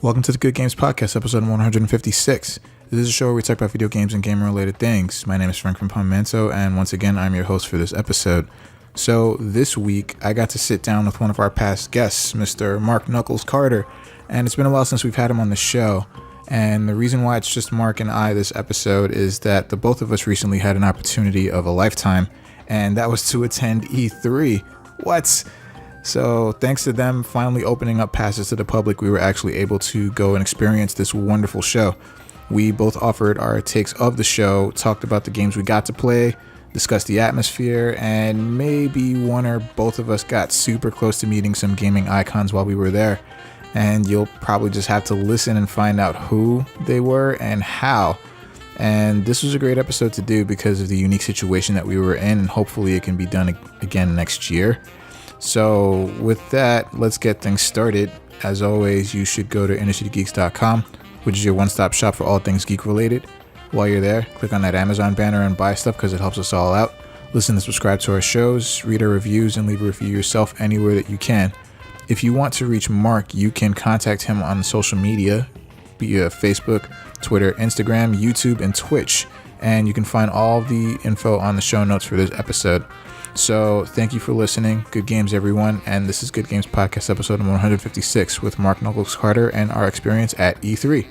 Welcome to the Good Games Podcast, episode 156. This is a show where we talk about video games and game-related things. My name is Frank from Palmento, and once again, I'm your host for this episode. So this week, I got to sit down with one of our past guests, Mr. Marc Knuckles Carter, and it's been a while since we've had him on the show. And the reason why it's just Mark and I this episode is that the both of us recently had an opportunity of a lifetime, and that was to attend E3. What? So thanks to them finally opening up passes to the public, we were actually able to go and experience this wonderful show. We both offered our takes of the show, talked about the games we got to play, discussed the atmosphere, and maybe one or both of us got super close to meeting some gaming icons while we were there. And you'll probably just have to listen and find out who they were and how. And this was a great episode to do because of the unique situation that we were in, and hopefully it can be done again next year. So with that, let's get things started. As always, you should go to innercitygeeks.com, which is your one-stop shop for all things geek related. While you're there, click on that Amazon banner and buy stuff because it helps us all out. Listen and subscribe to our shows, read our reviews, and leave a review yourself anywhere that you can. If you want to reach Mark, you can contact him on social media via Facebook, Twitter, Instagram, YouTube, and Twitch. And you can find all the info on the show notes for this episode. So thank you for listening. Good games, everyone. And this is Good Games Podcast, episode 156 with Marc Knuckles Carter and our experience at E3.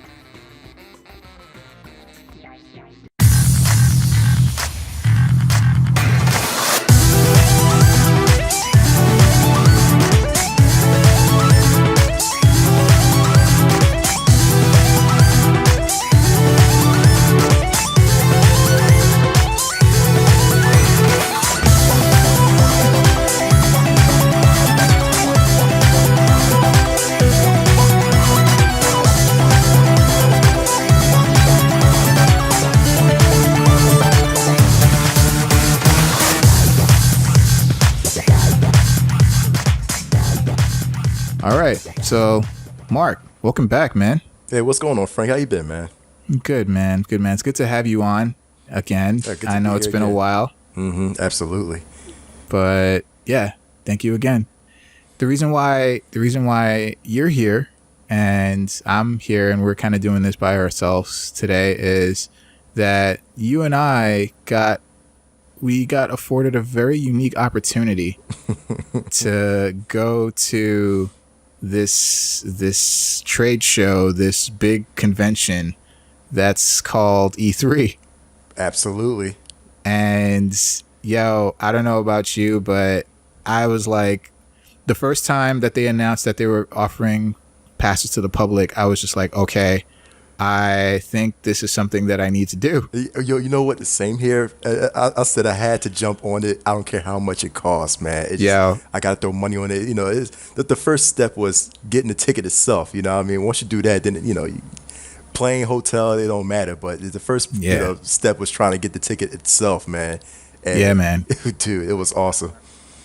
So, Mark, welcome back, man. Hey, what's going on, Frank? How you been, man? Good, man. Good, man. It's good to have you on again. I know it's been a while. Absolutely. But yeah, thank you again. The reason why you're here and I'm here and we're kind of doing this by ourselves today is that you and I got afforded a very unique opportunity to go to this trade show, this big convention that's called E3. Absolutely. And yo, I don't know about you, but I was like, the first time that they announced that they were offering passes to the public, I was just like, okay, I think this is something that I need to do. Yo, you know what? The same here. I said I had to jump on it. I don't care how much it costs, man. I got to throw money on it. You know, the first step was getting the ticket itself. You know what I mean? Once you do that, then, you know, plane, hotel, they don't matter. But the first step was trying to get the ticket itself, man. And yeah, man. Dude, it was awesome.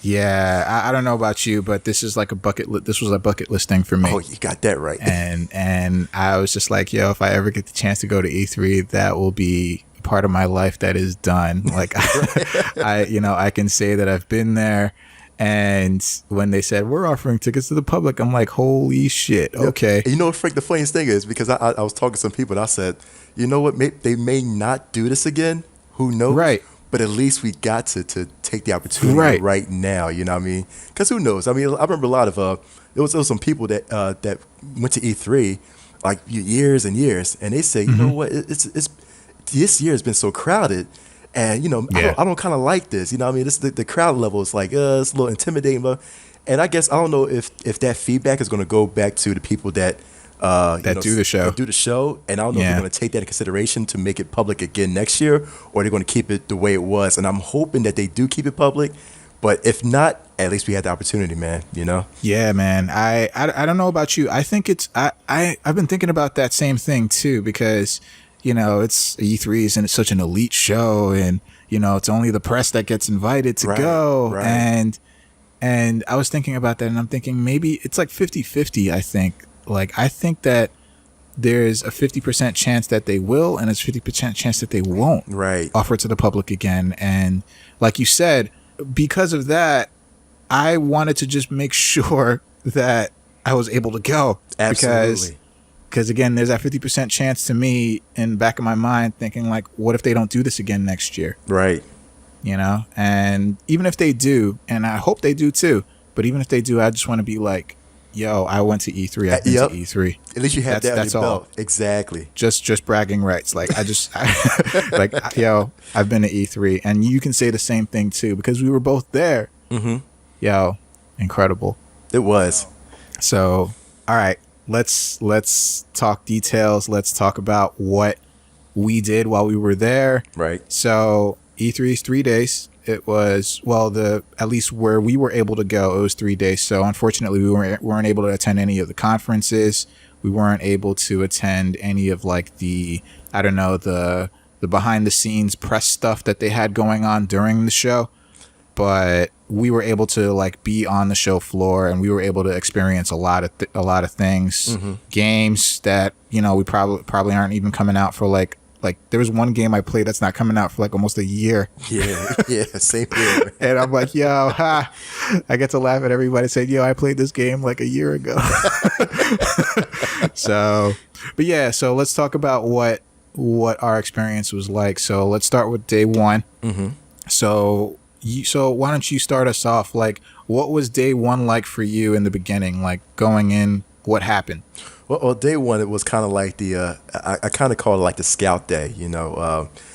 Yeah, I don't know about you, but this is like this was a bucket list thing for me. Oh, you got that right. And I was just like, yo, if I ever get the chance to go to E3, that will be part of my life that is done. Like, I can say that I've been there. And when they said we're offering tickets to the public, I'm like, holy shit, okay. You know what, Frank, the funniest thing is, because I was talking to some people and I said, you know what, they may not do this again. Who knows? Right. But at least we got to take the opportunity right now, you know what I mean? Because who knows? I mean, I remember a lot of there was some people that went to E3 like years and years, and they say, you know what? It's this year has been so crowded, and you know, I don't kind of like this, you know what I mean? This the crowd level is like it's a little intimidating, but and I guess I don't know if that feedback is going to go back to the people that do the show, and I don't know if they're going to take that into consideration to make it public again next year, or they're going to keep it the way it was. And I'm hoping that they do keep it public, but if not, at least we had the opportunity, man. You know? Yeah, man. I don't know about you. I think I've been thinking about that same thing too, because you know it's E3 and it's such an elite show, and you know it's only the press that gets invited to go, and I was thinking about that, and I'm thinking maybe it's like 50-50. I think that there's a 50% chance that they will, and it's 50% chance that they won't offer it to the public again. And like you said, because of that, I wanted to just make sure that I was able to go. Absolutely. Because again, there's that 50% chance to me in the back of my mind thinking like, what if they don't do this again next year? Right. You know? And even if they do, and I hope they do too, but even if they do, I just want to be like, yo, I went to E3. I've been to E3. At least you have that on your belt. Exactly. Just bragging rights. Like like, yo, I've been to E3, and you can say the same thing too because we were both there. Mm-hmm. Yo, incredible. It was. So, all right, let's talk details. Let's talk about what we did while we were there. Right. So E3 is 3 days. It was, at least where we were able to go, it was 3 days. So unfortunately, we weren't able to attend any of the conferences. We weren't able to attend any of like the behind the scenes press stuff that they had going on during the show. But we were able to like be on the show floor, and we were able to experience a lot of things, games that we probably aren't even coming out for like there was one game I played that's not coming out for like almost a year. Yeah, same here. And I'm like, yo, I get to laugh at everybody saying, yo, I played this game like a year ago. So let's talk about what our experience was like. So let's start with day one. Mm-hmm. So why don't you start us off? Like, what was day one like for you in the beginning? Like going in, what happened? Well, day one, it was kind of like I kind of call it like the scout day,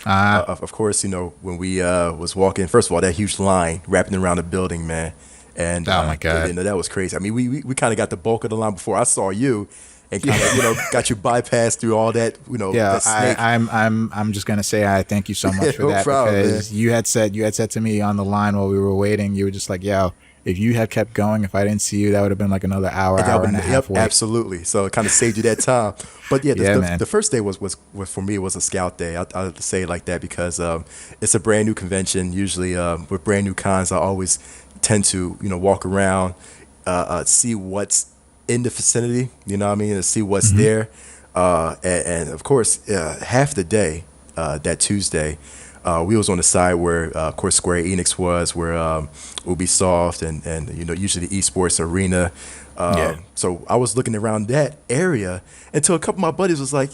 Of course, when we was walking, first of all, that huge line wrapping around the building, man. And oh my God, that was crazy. I mean, we kind of got the bulk of the line before I saw you, and kind of got you bypassed through all that, Yeah, that snake. I'm just gonna say I thank you so much for that problem, because man. you had said to me on the line while we were waiting, you were just like, yo, if you had kept going, if I didn't see you, that would have been like another hour and a half. Absolutely. So it kind of saved you that time. But yeah, the first day was for me, it was a scout day. I say it like that because it's a brand new convention. Usually with brand new cons, I always tend to walk around, see what's in the vicinity. You know what I mean? And see what's there. And of course, half the day that Tuesday. We was on the side where, of course, Square Enix was, where Ubisoft and usually the esports arena. So I was looking around that area until a couple of my buddies was like,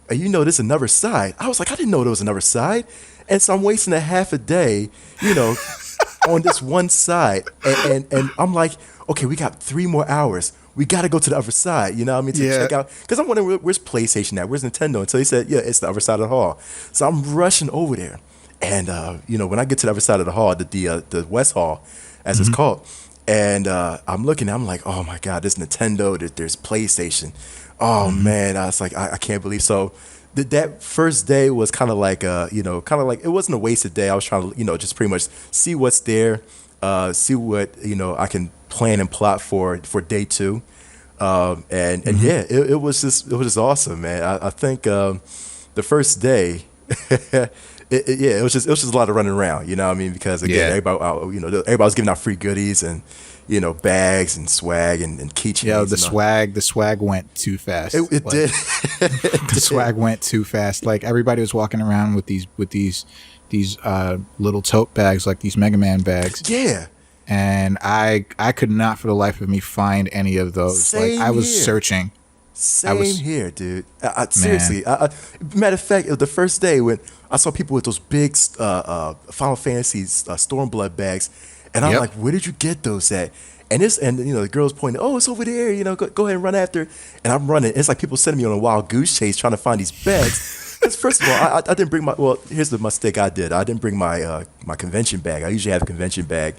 hey, there's another side. I was like, I didn't know there was another side. And so I'm wasting a half a day, on this one side. And I'm like, okay, we got 3 more hours. We got to go to the other side, to check out. Because I'm wondering, where's PlayStation at? Where's Nintendo? Until he said, yeah, it's the other side of the hall. So I'm rushing over there. And, when I get to the other side of the hall, the West Hall, as it's called, and I'm looking, I'm like, oh, my God, there's Nintendo, there's PlayStation. Oh, man, I was like, I can't believe. So that first day was kind of like, it wasn't a wasted day. I was trying to, just pretty much see what's there, see what, I can plan and plot for day two. It was just awesome, man. I think the first day, it was just a lot of running around, you know what I mean? Because again, everybody was giving out free goodies and bags and swag and keychains. Yeah, the swag went too fast. It did. The swag went too fast. Like everybody was walking around with these little tote bags, like these Mega Man bags. Yeah. And I could not for the life of me find any of those. Same I was here. Searching. Same here, dude. Seriously. Matter of fact, it was the first day when I saw people with those big Final Fantasy Stormblood bags, and I'm like, "Where did you get those at?" And the girls pointing, "Oh, it's over there. Go ahead and run after." And I'm running. It's like people sending me on a wild goose chase trying to find these bags. Because first of all, I didn't bring my. Well, here's the mistake I did. I didn't bring my my convention bag. I usually have a convention bag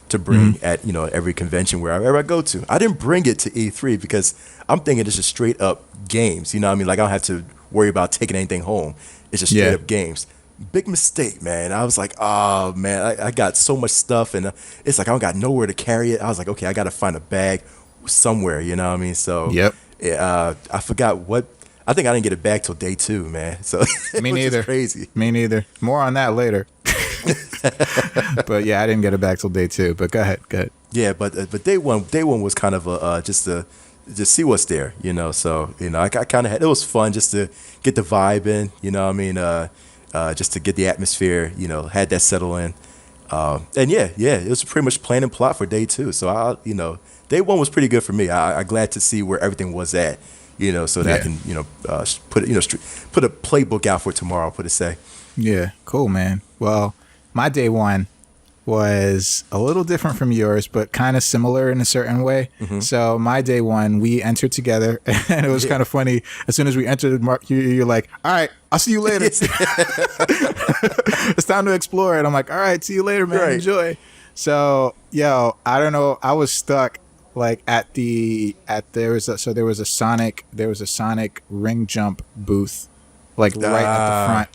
to bring at every convention wherever I go to. I didn't bring it to E3 because I'm thinking it's just straight up games. You know what I mean? Like I don't have to worry about taking anything home. It's just straight up games. Big mistake, man. I was like, oh man, I got so much stuff and it's like I don't got nowhere to carry it. I was like, okay, I got to find a bag somewhere. You know what I mean? So I forgot what. I think I didn't get it back till day 2, man. So me neither. Crazy. Me neither. More on that later. But yeah, I didn't get it back till day 2. But go ahead. Yeah, but day one was kind of just to see what's there, So I kind of had, it was fun just to get the vibe in, you know what I mean, just to get the atmosphere, had that settle in, and it was pretty much plan and plot for day 2. So day 1 was pretty good for me. I glad to see where everything was at, so that I can, put put a playbook out for tomorrow, put it say. Yeah, cool, man. Well, my day one was a little different from yours, but kind of similar in a certain way. Mm-hmm. So my day one, we entered together, and it was kind of funny. As soon as we entered, Mark, you're like, all right, I'll see you later. It's time to explore. And I'm like, all right, see you later, man. Right. Enjoy. So, I don't know. I was stuck like there was a Sonic ring jump booth, like right at the front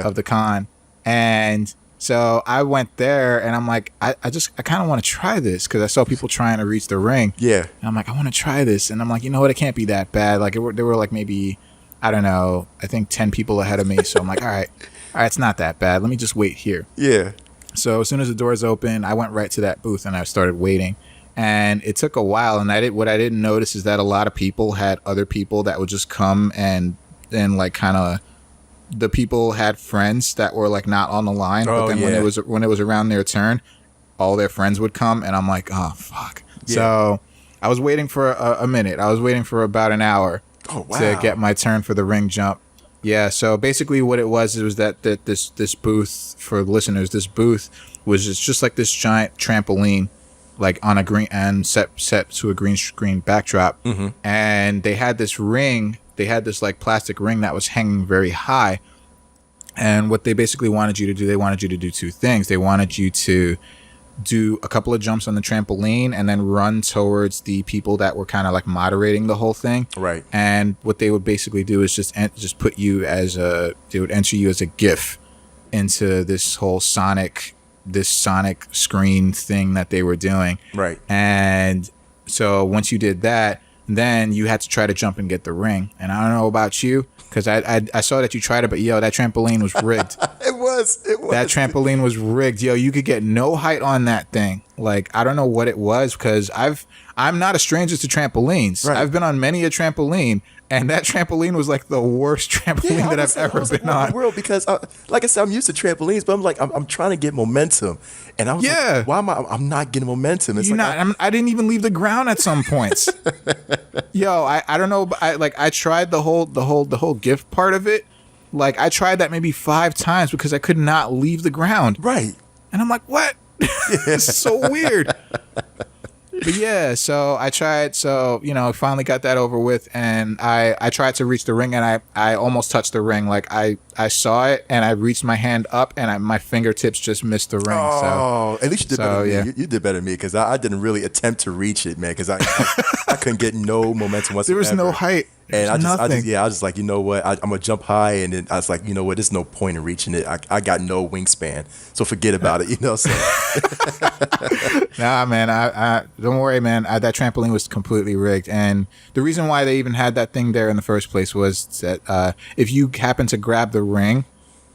of the con. And so I went there, and I'm like, I kind of want to try this because I saw people trying to reach the ring. Yeah. And I'm like, I want to try this. And I'm like, you know what? It can't be that bad. Like there were like maybe, I don't know, I think 10 people ahead of me. So I'm like, all right, it's not that bad. Let me just wait here. Yeah. So as soon as the doors opened, I went right to that booth and I started waiting. And it took a while. And what I didn't notice is that a lot of people had other people that would just come and like kind of, the people had friends that were like not on the line, but then when it was around their turn, all their friends would come, and I'm like, oh fuck. Yeah. So I was waiting for a minute. I was waiting for about an hour to get my turn for the ring jump. Yeah. So basically, what it was that this booth, for listeners, this booth was just like this giant trampoline, like on a green and set to a green screen backdrop, and they had this ring. They had this like plastic ring that was hanging very high. And what they basically wanted you to do, they wanted you to do two things. They wanted you to do a couple of jumps on the trampoline and then run towards the people that were kind of like moderating the whole thing. Right. And what they would basically do is just put you they would enter you as a GIF into this whole Sonic screen thing that they were doing. Right. And so once you did that, then you had to try to jump and get the ring. And I don't know about you, because I saw that you tried it, but that trampoline was rigged. It was. That trampoline was rigged. You could get no height on that thing. Like, I don't know what it was, because I'm not a stranger to trampolines. Right. I've been on many a trampoline, and that trampoline was like the worst trampoline that I've ever been on. World, because like I said, I'm used to trampolines, but I'm like, I'm trying to get momentum, and I was like, why am I'm not getting momentum? It's I didn't even leave the ground at some points. I don't know. I tried the whole gift part of it. Like, I tried that maybe 5 times because I could not leave the ground. Right. And I'm like, what? It's so weird. But so I tried. So, finally got that over with, and I tried to reach the ring, and I almost touched the ring. Like, I saw it, and I reached my hand up, and my fingertips just missed the ring. Oh, at least you did better than me. You did better than me, because I didn't really attempt to reach it, man, because I couldn't get no momentum whatsoever. There was no height. And I was like, you know what? I'm gonna jump high, and then I was like, you know what? There's no point in reaching it. I got no wingspan, so forget about it. So. Nah, man. I don't worry, man. That trampoline was completely rigged, and the reason why they even had that thing there in the first place was that if you happen to grab the ring,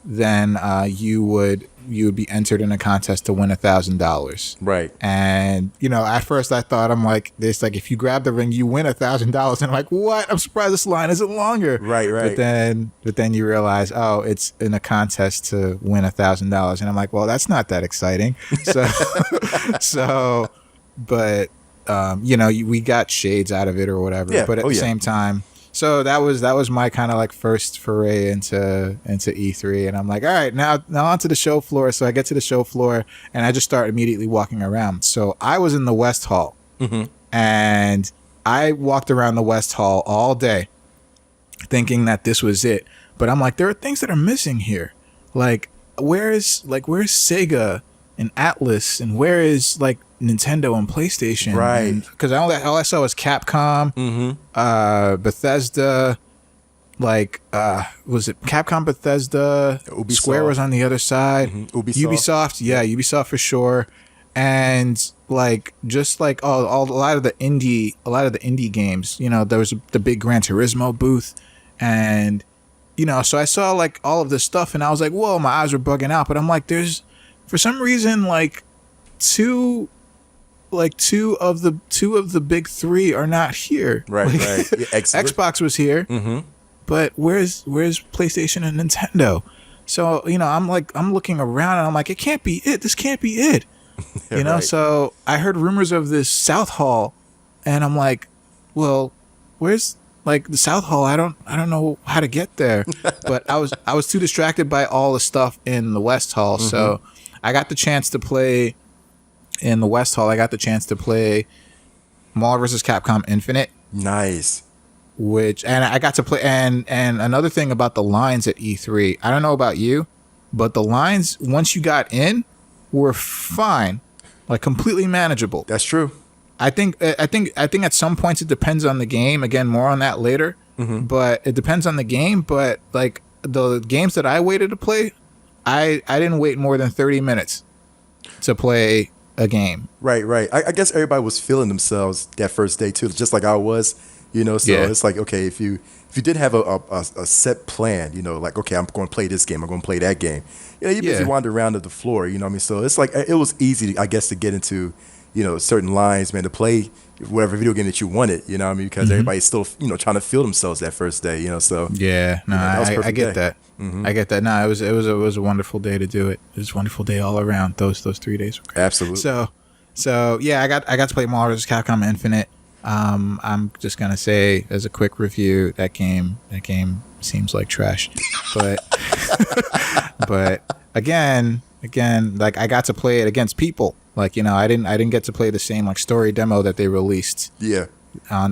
then you would be entered in a contest to win $1,000. Right. And at first I thought, I'm like, this, like, if you grab the ring, you win $1,000. And I'm like, what? I'm surprised this line isn't longer. Right. But then you realize, it's in a contest to win $1,000, and I'm like, well, that's not that exciting. But we got shades out of it or whatever. Yeah. But at the same time. So that was my kind of like first foray into E3, and I'm like, all right, now onto the show floor. So I get to the show floor, and I just start immediately walking around. So I was in the West Hall, and I walked around the West Hall all day, thinking that this was it. But I'm like, there are things that are missing here. Like, where's Sega and Atlas, and where is like Nintendo and PlayStation? Right. Because all I saw was Capcom, Bethesda, like was it Capcom, Bethesda, Ubisoft. Square was on the other side, Ubisoft, Ubisoft for sure, and like just like a lot of the indie games. There was the big Gran Turismo booth, and so I saw like all of this stuff, and I was like, whoa, my eyes were bugging out. But I'm like, there's for some reason like two of the big 3 are not here. Right, like, right. Xbox was here, but where's PlayStation and Nintendo? So I'm looking around, and I'm like, it can't be it. This can't be it. Right. So I heard rumors of this South Hall, and I'm like, well, where's Like the South Hall, I don't know how to get there. But I was too distracted by all the stuff in the West Hall. Mm-hmm. So I got the chance to play in the West Hall. I got the chance to play Marvel vs. Capcom Infinite. Nice. And I got to play, and another thing about the lines at E3, I don't know about you, but the lines once you got in were fine, like completely manageable. That's true. I think at some points it depends on the game. Again, more on that later. Mm-hmm. But it depends on the game. But like the games that I waited to play, I didn't wait more than 30 minutes to play a game. Right. I guess everybody was feeling themselves that first day too, just like I was. You know, so it's like, okay, if you did have a set plan, you know, like, okay, I'm going to play this game, I'm going to play that game. You know, you basically wander around the floor, you know what I mean? So it's like, it was easy, I guess, to get into, you know, certain lines, man, to play whatever video game that you wanted, you know what I mean? Because everybody's still, you know, trying to feel themselves that first day, you know, so. Yeah, no, I get that. Mm-hmm. I get that. No, it was a wonderful day to do it. It was a wonderful day all around. Those 3 days were great. Absolutely. So yeah, I got to play Marvel vs. Capcom Infinite. I'm just gonna say as a quick review, that game seems like trash, but again, like I got to play it against people. Like, you know, I didn't get to play the same like story demo that they released. Yeah.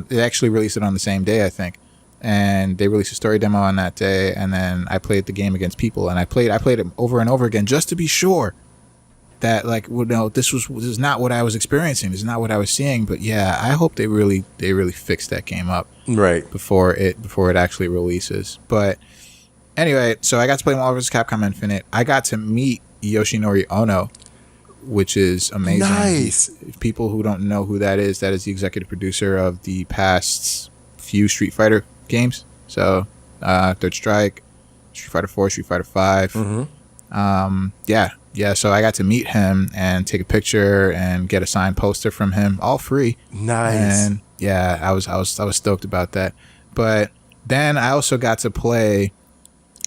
They actually released it on the same day, I think, and they released a story demo on that day, and then I played the game against people, and I played it over and over again just to be sure that, like, well, no, this is not what I was experiencing. This is not what I was seeing. But yeah, I hope they really fix that game up right before it actually releases. But anyway, so I got to play Marvel vs. Capcom Infinite. I got to meet Yoshinori Ono, which is amazing. Nice. People who don't know who that is the executive producer of the past few Street Fighter games. So Third Strike, Street Fighter 4, Street Fighter 5. Mm-hmm. Yeah, so I got to meet him and take a picture and get a signed poster from him, all free. Nice. And yeah, I was stoked about that. But then I also got to play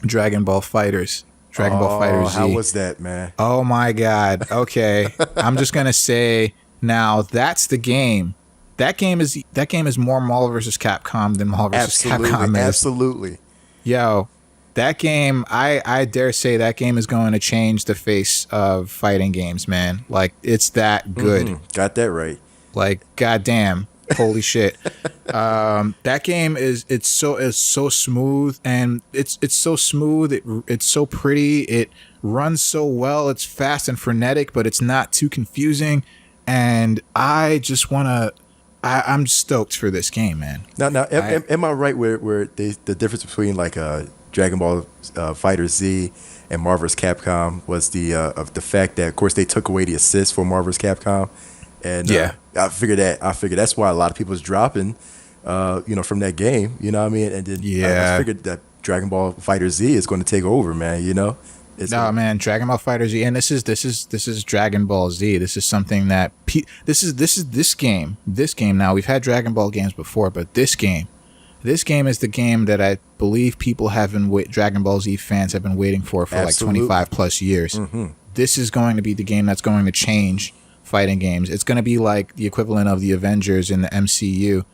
Dragon Ball FighterZ. How was that, man? Oh my God. Okay. I'm just gonna say now that's the game. That game is more Marvel vs. Capcom than Marvel vs. Capcom is. Absolutely. Yo. That game, I dare say that game is going to change the face of fighting games, man. Like, it's that good. Mm-hmm. Got that right. Like, goddamn. Holy shit. That game it's so smooth, and it's so smooth, it's so pretty, it runs so well, it's fast and frenetic, but it's not too confusing, and I just wanna I'm stoked for this game, man. Now am I right where the difference between like Dragon Ball Fighter Z and Marvel vs. Capcom was the fact that, of course, they took away the assist for Marvel vs. Capcom, and I figured that's why a lot of people was dropping, from that game, you know what I mean? And then I figured that Dragon Ball Fighter Z is going to take over, man. You know, man, Dragon Ball Fighter Z, and this is Dragon Ball Z. This is something that this game. Now, we've had Dragon Ball games before, but this game is the game that I believe people Dragon Ball Z fans have been waiting for Absolutely. like 25 plus years. Mm-hmm. This is going to be the game that's going to change fighting games. It's going to be like the equivalent of the Avengers in the MCU,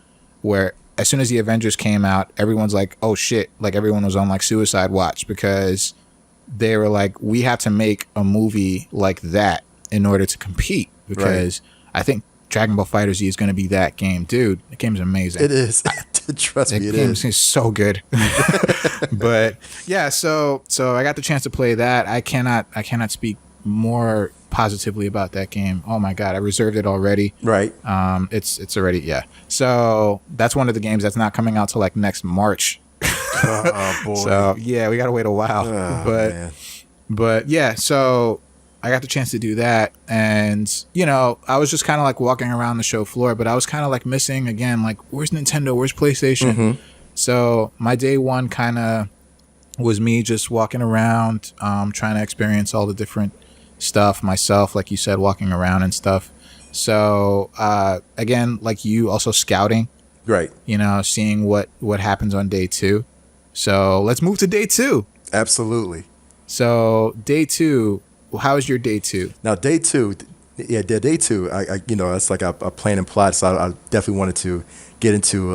where as soon as the Avengers came out, everyone's like, oh shit, like everyone was on like suicide watch, because they were like, we have to make a movie like that in order to compete, because I think Dragon Ball Fighter Z is going to be that game. Dude, the game's amazing. It is. Trust me, it is. It's so good. But yeah, so I got the chance to play that. I cannot speak more positively about that game. Oh my God, I reserved it already. Right. It's already, yeah. So that's one of the games that's not coming out till like next March. Oh boy. So yeah, we gotta wait a while. Man. But yeah, so I got the chance to do that, and I was just kind of like walking around the show floor, but I was kind of like missing again, like, where's Nintendo, where's PlayStation? Mm-hmm. So my day one kind of was me just walking around, trying to experience all the different stuff myself, like you said, walking around and stuff. So again, like you, also scouting, right? Seeing what happens on day two. So let's move to day two. Absolutely. So day two. How was your day two? Now, day two, that's like a plan and plot. So I definitely wanted to get into,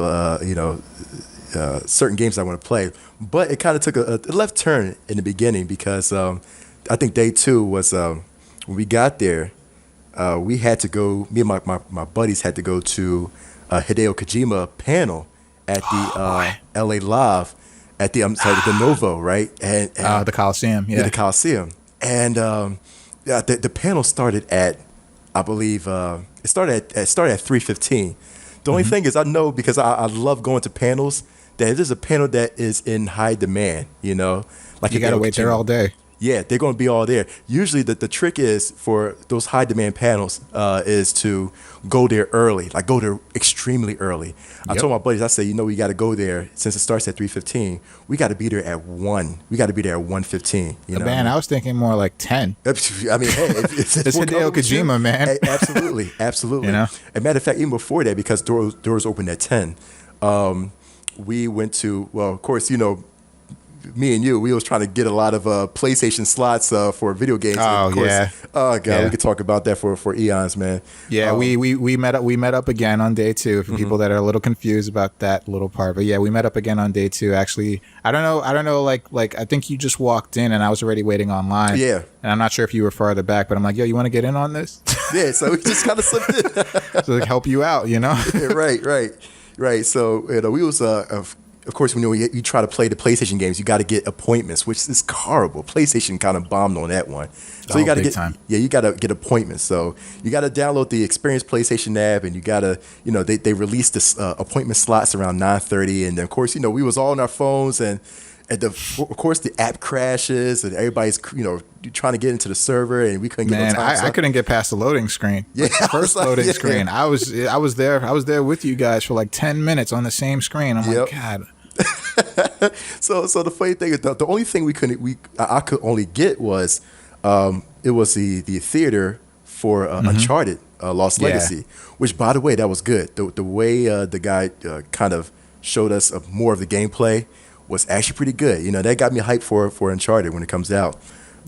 certain games I want to play. But it kind of took a left turn in the beginning because I think day 2 was when we got there. We had to go. Me and my buddies had to go to a Hideo Kojima panel at the LA Live at the the Novo, right? And the Coliseum, the Coliseum. And the panel started at, I believe, it started at 3:15. The only thing is, I know because I love going to panels that it is a panel that is in high demand. You know, like you gotta wait there all day. Yeah, they're going to be all there. Usually the trick is for those high demand panels is to go there early, like go there extremely early. I told my buddies, I said, we got to go there since it starts at 3:15. We got to be there at 1. We got to be there at 1:15. Man, I was thinking more like 10. I mean, hey, it's Hideo Kojima, man. Hey, absolutely. As a matter of fact, even before that, because doors opened at 10, we went to, well, of course, me and you, we was trying to get a lot of PlayStation slots for video games. Oh, of course, yeah. Oh god, we could talk about that for eons, man. Yeah, we met up again on day 2 for people that are a little confused about that little part. But yeah, we met up again on day 2. Actually, I don't know. Like I think you just walked in and I was already waiting online. Yeah, and I'm not sure if you were farther back, but I'm like, yo, you want to get in on this? Yeah, so we just kind of slipped in. So like, help you out, Yeah, right. So we was of course, when you try to play the PlayStation games, you got to get appointments, which is horrible. PlayStation kind of bombed on that one. So you got to get time. Yeah, you got to get appointments. So you got to download the Experience PlayStation app, and you got to, they released this appointment slots around 9:30, and then of course, we was all on our phones, and of course the app crashes, and everybody's trying to get into the server, and we couldn't get no time. I couldn't get past the loading screen. Yeah, the first loading screen. I was there with you guys for like 10 minutes on the same screen. I'm like, God. So the funny thing is the only thing I could only get was it was the theater for Uncharted Lost Legacy, which, by the way, that was good. The way the guy kind of showed us more of the gameplay was actually pretty good. That got me hyped for Uncharted when it comes out.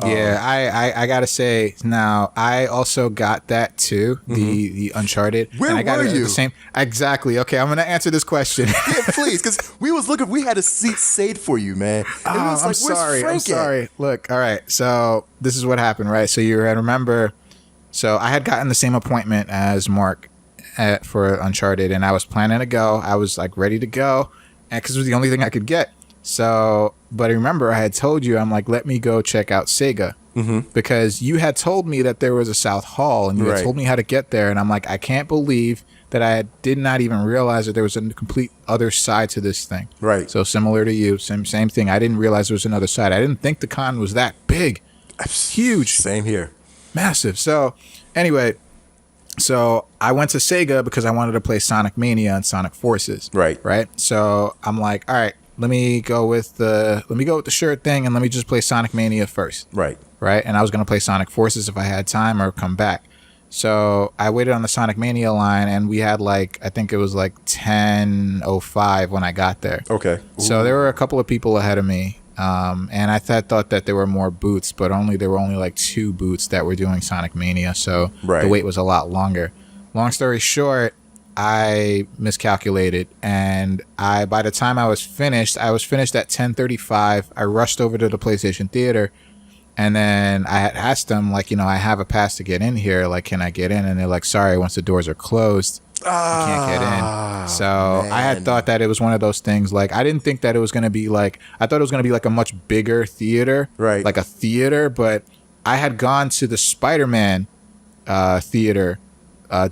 Yeah, I gotta say, now I also got that too, the Uncharted. Where and I got were it at you? the same. Exactly. Okay, I'm gonna answer this question. Yeah, please, because we had a seat saved for you, man. And we was I'm like, sorry. Where's Frank at? Look, all right. So this is what happened, right? So you remember? So I had gotten the same appointment as Marc for Uncharted, and I was planning to go. I was like ready to go, and because it was the only thing I could get. So, but I remember I had told you, I'm like, let me go check out Sega. Because you had told me that there was a South Hall, and you had told me how to get there. And I'm like, I can't believe that I did not even realize that there was a complete other side to this thing. Right. So similar to you, same thing. I didn't realize there was another side. I didn't think the con was that big. Huge. Same here. Massive. So anyway, so I went to Sega because I wanted to play Sonic Mania and Sonic Forces. Right. So I'm like, all right, let me go with the shirt thing, and let me just play Sonic Mania first. Right. And I was gonna play Sonic Forces if I had time or come back. So I waited on the Sonic Mania line, and we had I think it was 10:05 when I got there. Okay. Ooh. So there were a couple of people ahead of me, and I thought that there were more booths, but there were only 2 booths that were doing Sonic Mania. So the wait was a lot longer. Long story short, I miscalculated, and by the time I was finished at 10:35. I rushed over to the PlayStation Theater, and then I had asked them, I have a pass to get in here. Can I get in? And they're like, sorry, once the doors are closed, you can't get in. So man. I had thought that it was one of those things. I didn't think that it was going to be I thought it was going to be a much bigger theater, right? Like a theater, but I had gone to the Spider-Man theater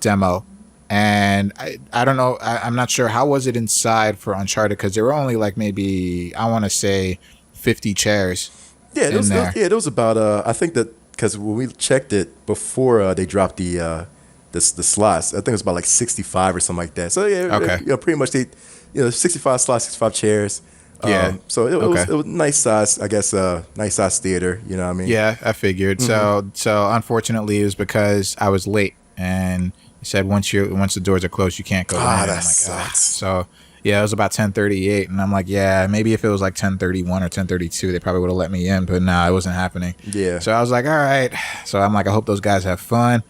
demo. And I don't know, I'm not sure, how was it inside for Uncharted? Because there were only maybe, I want to say, 50 chairs. Yeah, there was about, I think that, because when we checked it before they dropped the slots, I think it was about 65 or something like that. So yeah, okay. Pretty much 65 slots, 65 chairs. Yeah. So it was nice size, I guess, nice size theater, you know what I mean? Yeah, I figured. So unfortunately it was because I was late, and he said once the doors are closed, you can't go in. That sucks. So yeah, it was about 10:38, and I'm like, yeah, maybe if it was 10:31 or 10:32, they probably would have let me in, but no, it wasn't happening. Yeah. So I was like, all right. So I'm like, I hope those guys have fun.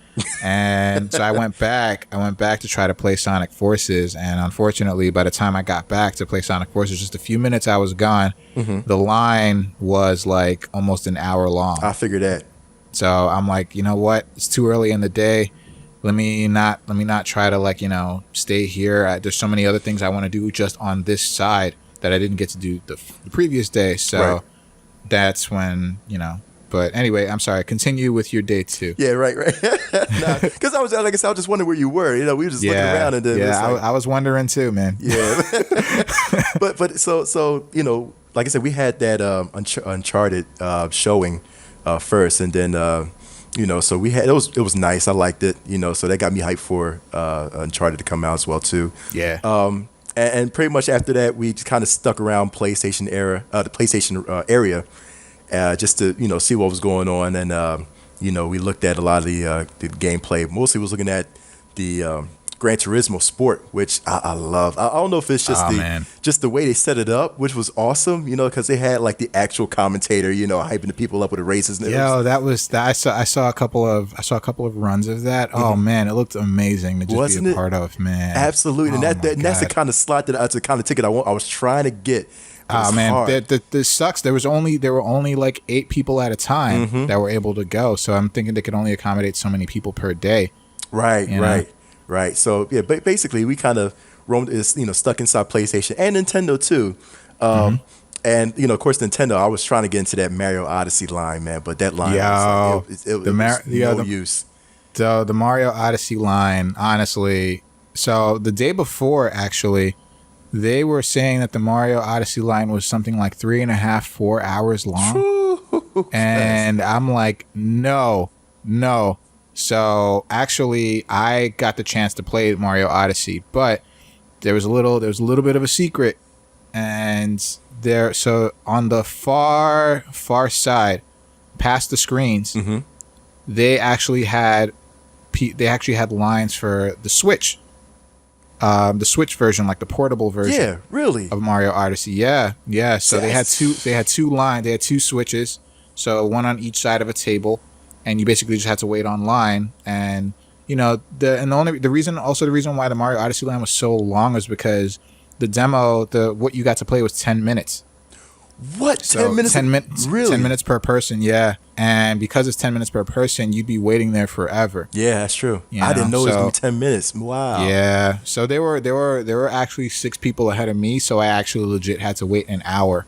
And so I went back to try to play Sonic Forces, and unfortunately by the time I got back to play Sonic Forces, just a few minutes I was gone. The line was like almost an hour long. I figured that. So I'm like, you know what, it's too early in the day. Let me not try to, like, you know, stay here. There's so many other things I want to do just on this side that I didn't get to do the previous day. So that's when, you know. But anyway, I'm sorry. Continue with your day 2. Yeah, right. Because I was, like I said, I was just wondering where you were. You know, we were just looking around, and then I was wondering too, man. Yeah. but so you know, like I said, we had that Uncharted showing first, and then you know, so we had it was nice. I liked it. You know, so that got me hyped for Uncharted to come out as well too. Yeah. And pretty much after that, we just kind of stuck around the PlayStation area. Just to, you know, see what was going on, and you know, we looked at a lot of the gameplay. Mostly was looking at the Gran Turismo Sport, which I love. I don't know if it's just the way they set it up, which was awesome, you know, because they had like the actual commentator, you know, hyping the people up with the races. I saw a couple of runs of that. Oh man, it looked amazing to just be a part of, man. Absolutely, and that's the kind of slot that's the kind of ticket I was trying to get. Oh man, this sucks. There were only like 8 people at a time that were able to go. So I'm thinking they could only accommodate so many people per day. Right. So yeah, but basically we kind of stuck inside PlayStation and Nintendo too. And you know, of course, Nintendo. I was trying to get into that Mario Odyssey line, man, but that line was no use. So the Mario Odyssey line, honestly. So the day before, actually, they were saying that the Mario Odyssey line was something like 3.5, 4 hours long. And I'm like, no. So actually, I got the chance to play Mario Odyssey, but there was a little bit of a secret. And so on the far side, past the screens, they actually had lines for the Switch. The Switch version, like the portable version. Yeah, really. Of Mario Odyssey. Yeah. So they had two lines. They had 2 switches, so one on each side of a table, and you basically just had to wait online. And you know, the reason why the Mario Odyssey line was so long was because the demo, what you got to play was 10 minutes. What? So 10 minutes? 10 minutes. Really? 10 minutes per person. Yeah. And because it's 10 minutes per person, you'd be waiting there forever. Yeah, that's true. I didn't know it was gonna be 10 minutes. Wow. Yeah. So there were actually 6 people ahead of me, so I actually legit had to wait an hour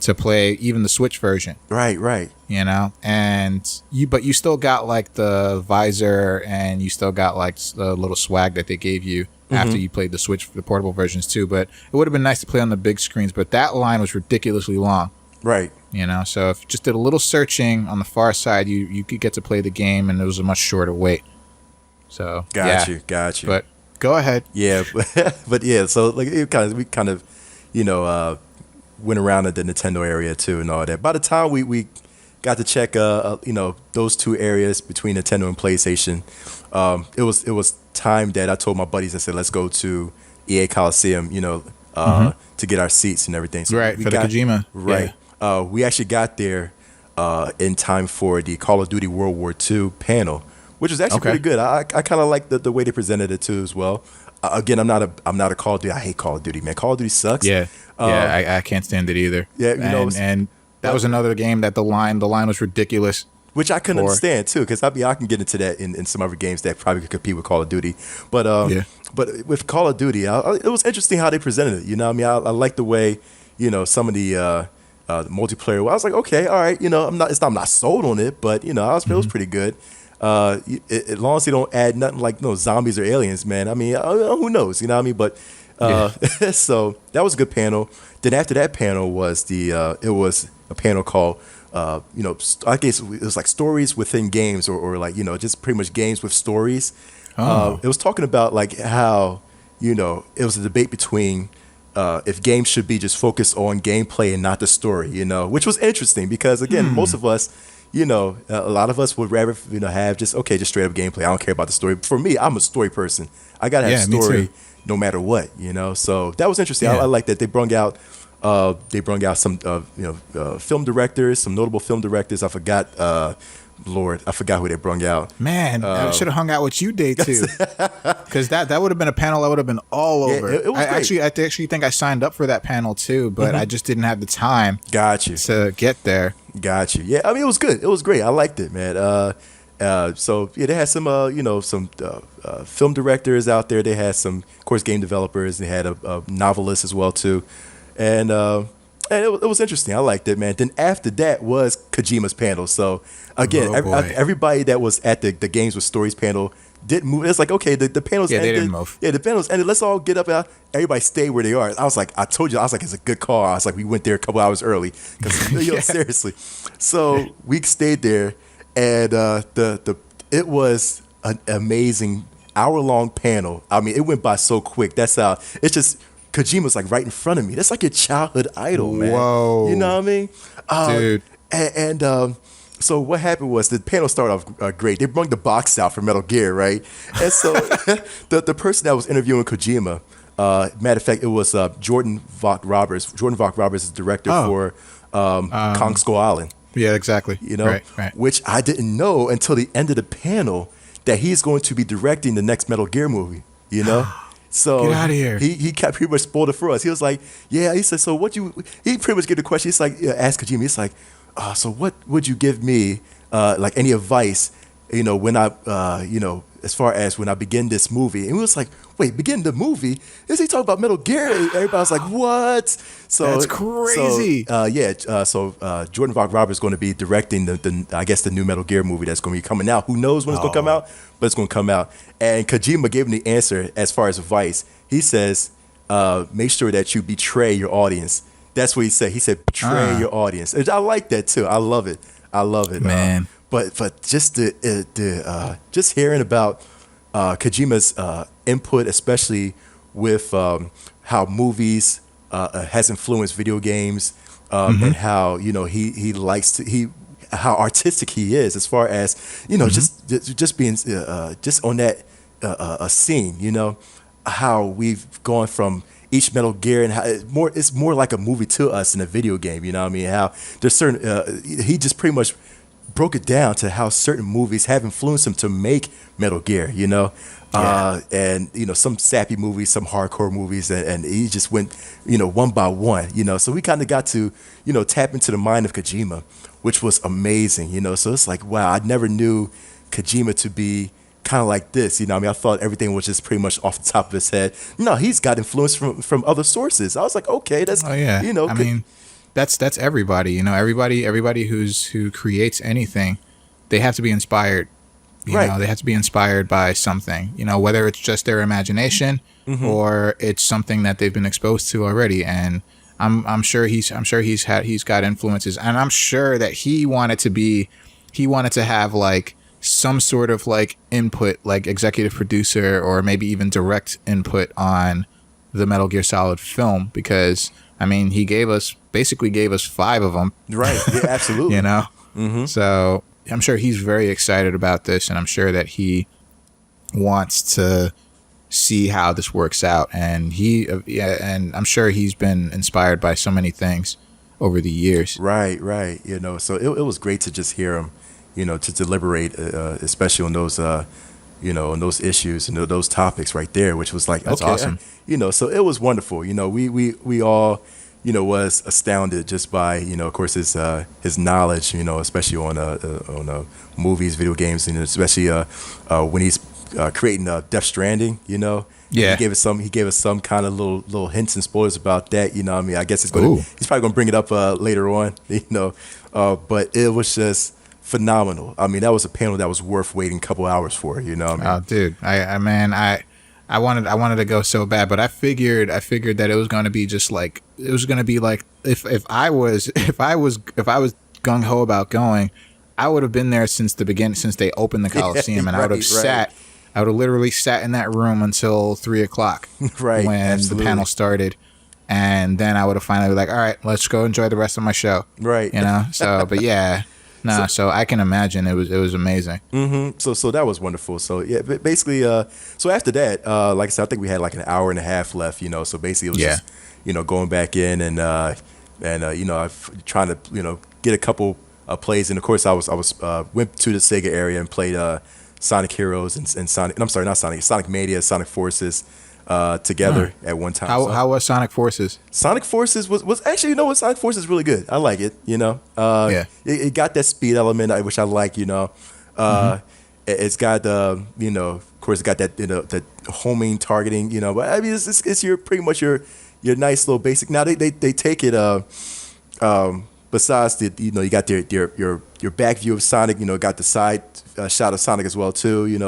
to play even the Switch version. Right. You know, but you still got like the visor, and you still got like the little swag that they gave you after you played the portable versions too. But it would have been nice to play on the big screens, but that line was ridiculously long. Right. You know, so if you just did a little searching on the far side, you could get to play the game, and it was a much shorter wait. So got you. But go ahead. Yeah, but yeah. So like we kind of, you know, went around at the Nintendo area too and all that. By the time we got to check, you know, those 2 areas between Nintendo and PlayStation, it was time that I told my buddies. I said, let's go to EA Coliseum, you know, to get our seats and everything. So right, for the Kojima. Right. Yeah. We actually got there in time for the Call of Duty World War II panel, which was actually pretty good. I kind of like the way they presented it too as well. Again, I'm not a Call of Duty. I hate Call of Duty, man. Call of Duty sucks. Yeah. I can't stand it either. Yeah, you know, and that was another game that the line was ridiculous. Which I couldn't understand too, because I can get into that in some other games that probably could compete with Call of Duty. But but with Call of Duty, it was interesting how they presented it. You know what I mean? I like the way, you know, some of the multiplayer. I was like, okay, all right, you know, I'm not sold on it, but you know, it was pretty good. As long as they don't add nothing like zombies or aliens, man. I mean, who knows? You know what I mean? But so that was a good panel. Then after that panel was it was a panel called you know, I guess it was like stories within games, or like, you know, just pretty much games with stories. It was talking about like how, you know, it was a debate between if games should be just focused on gameplay and not the story, you know, which was interesting because again, most of us, you know, a lot of us would rather, you know, have just straight up gameplay. I don't care about the story. For me, I'm a story person. I gotta have story no matter what, you know. So that was interesting. I like that they brought out They brought out some film directors, some notable film directors. I forgot. Lord, I forgot who they brought out. Man, I should have hung out with you day two, because that would have been a panel I would have been all over. It was I great. actually think I signed up for that panel too, but I just didn't have the time. Got you. To get there. Got you. Yeah, I mean, it was good. It was great. I liked it, man. So yeah, they had some film directors out there. They had some, of course, game developers. They had a novelist as well too, and it was interesting. I liked it, man. Then after that was Kojima's panel. So again, everybody that was at the Games with Stories panel didn't move. It's like, okay, the panels ended. They didn't move. Yeah, the panels ended. Let's all get up. Everybody stay where they are. I was like, I told you, I was like, it's a good call. I was like, we went there a couple hours early because seriously. So we stayed there, and it was an amazing hour-long panel. I mean, it went by so quick. That's how it's just. Kojima's like right in front of me. That's like your childhood idol, man. Whoa. You know what I mean? Dude. And so what happened was the panel started off great. They brought the box out for Metal Gear, right? And so the person that was interviewing Kojima, matter of fact, it was Jordan Vogt Roberts. Jordan Vogt Roberts is the director for Kong Skull Island. Yeah, exactly. You know, right. Which I didn't know until the end of the panel that he's going to be directing the next Metal Gear movie, you know? So get out of here. He kept pretty much spoiled it for us. He was like, yeah, he said, so he pretty much gave the question. He's like, ask Kojima. He's like, so what would you give me, like any advice, when I, as far as when I begin this movie? And we was like, wait, begin the movie? Is he talking about Metal Gear? Everybody was like, what? So that's crazy. So Jordan Vogt Roberts is going to be directing the new Metal Gear movie that's going to be coming out. Who knows when it's going to come out? But it's going to come out. And Kojima gave him the answer as far as advice. He says, make sure that you betray your audience. That's what he said. He said, betray your audience. And I like that too. I love it, man. But just just hearing about Kojima's input, especially with how movies has influenced video games, and how he likes how artistic he is, as far as just being just on that a scene. How we've gone from each Metal Gear and how it's more like a movie to us than a video game. You know what I mean? How there's certain he just pretty much broke it down to how certain movies have influenced him to make Metal Gear, and some sappy movies, some hardcore movies, and he just went, one by one, so we kind of got to, tap into the mind of Kojima, which was amazing, so it's like, wow, I never knew Kojima to be kind of like this, I thought everything was just pretty much off the top of his head. No, he's got influence from other sources. I was like, okay, that's, I mean, that's everybody, everybody who creates anything, they have to be inspired. They have to be inspired by something, whether it's just their imagination or it's something that they've been exposed to already. And I'm sure he's got influences, and I'm sure that he wanted to have like some sort of like input, like executive producer or maybe even direct input on the Metal Gear Solid film, because he basically gave us 5 of them. Right. Yeah, absolutely. So I'm sure he's very excited about this, and I'm sure that he wants to see how this works out. And and I'm sure he's been inspired by so many things over the years. Right. So it was great to just hear him, to deliberate, especially on those, on those issues and those topics right there, which was like, that's awesome. So it was wonderful. We all, was astounded just by, of course, his knowledge, especially on movies, video games, and especially when he's creating Death Stranding, Yeah. He gave us some kind of little hints and spoilers about that, I guess he's probably gonna bring it up later on, but it was just phenomenal. That was a panel that was worth waiting a couple hours for, Oh, dude, I wanted to go so bad, but I figured that it was going to be just like, it was going to be like, if I was gung ho about going, I would have been there since the beginning, since they opened the Coliseum, and I would have literally sat in that room until 3:00, right, when absolutely. the panel started, and then I would have finally been like, all right, let's go enjoy the rest of my show, right? So, but yeah. No, so I can imagine it was amazing. Mm-hmm. So that was wonderful. So yeah, basically, so after that, like I said, I think we had like an hour and a half left. So basically, it was just, going back in and trying to get a couple plays. And of course, I went to the Sega area and played Sonic Heroes and Sonic. I'm sorry, not Sonic. Sonic Mania, Sonic Forces together at one time. How was Sonic Forces? Sonic Forces was actually, Sonic Forces is really good. I like it. It got that speed element, which I like. It's got of course, it got that that homing targeting. But I mean, it's your pretty much your nice little basic. Now they take it. Besides the you got your back view of Sonic. Got the side shot of Sonic as well too.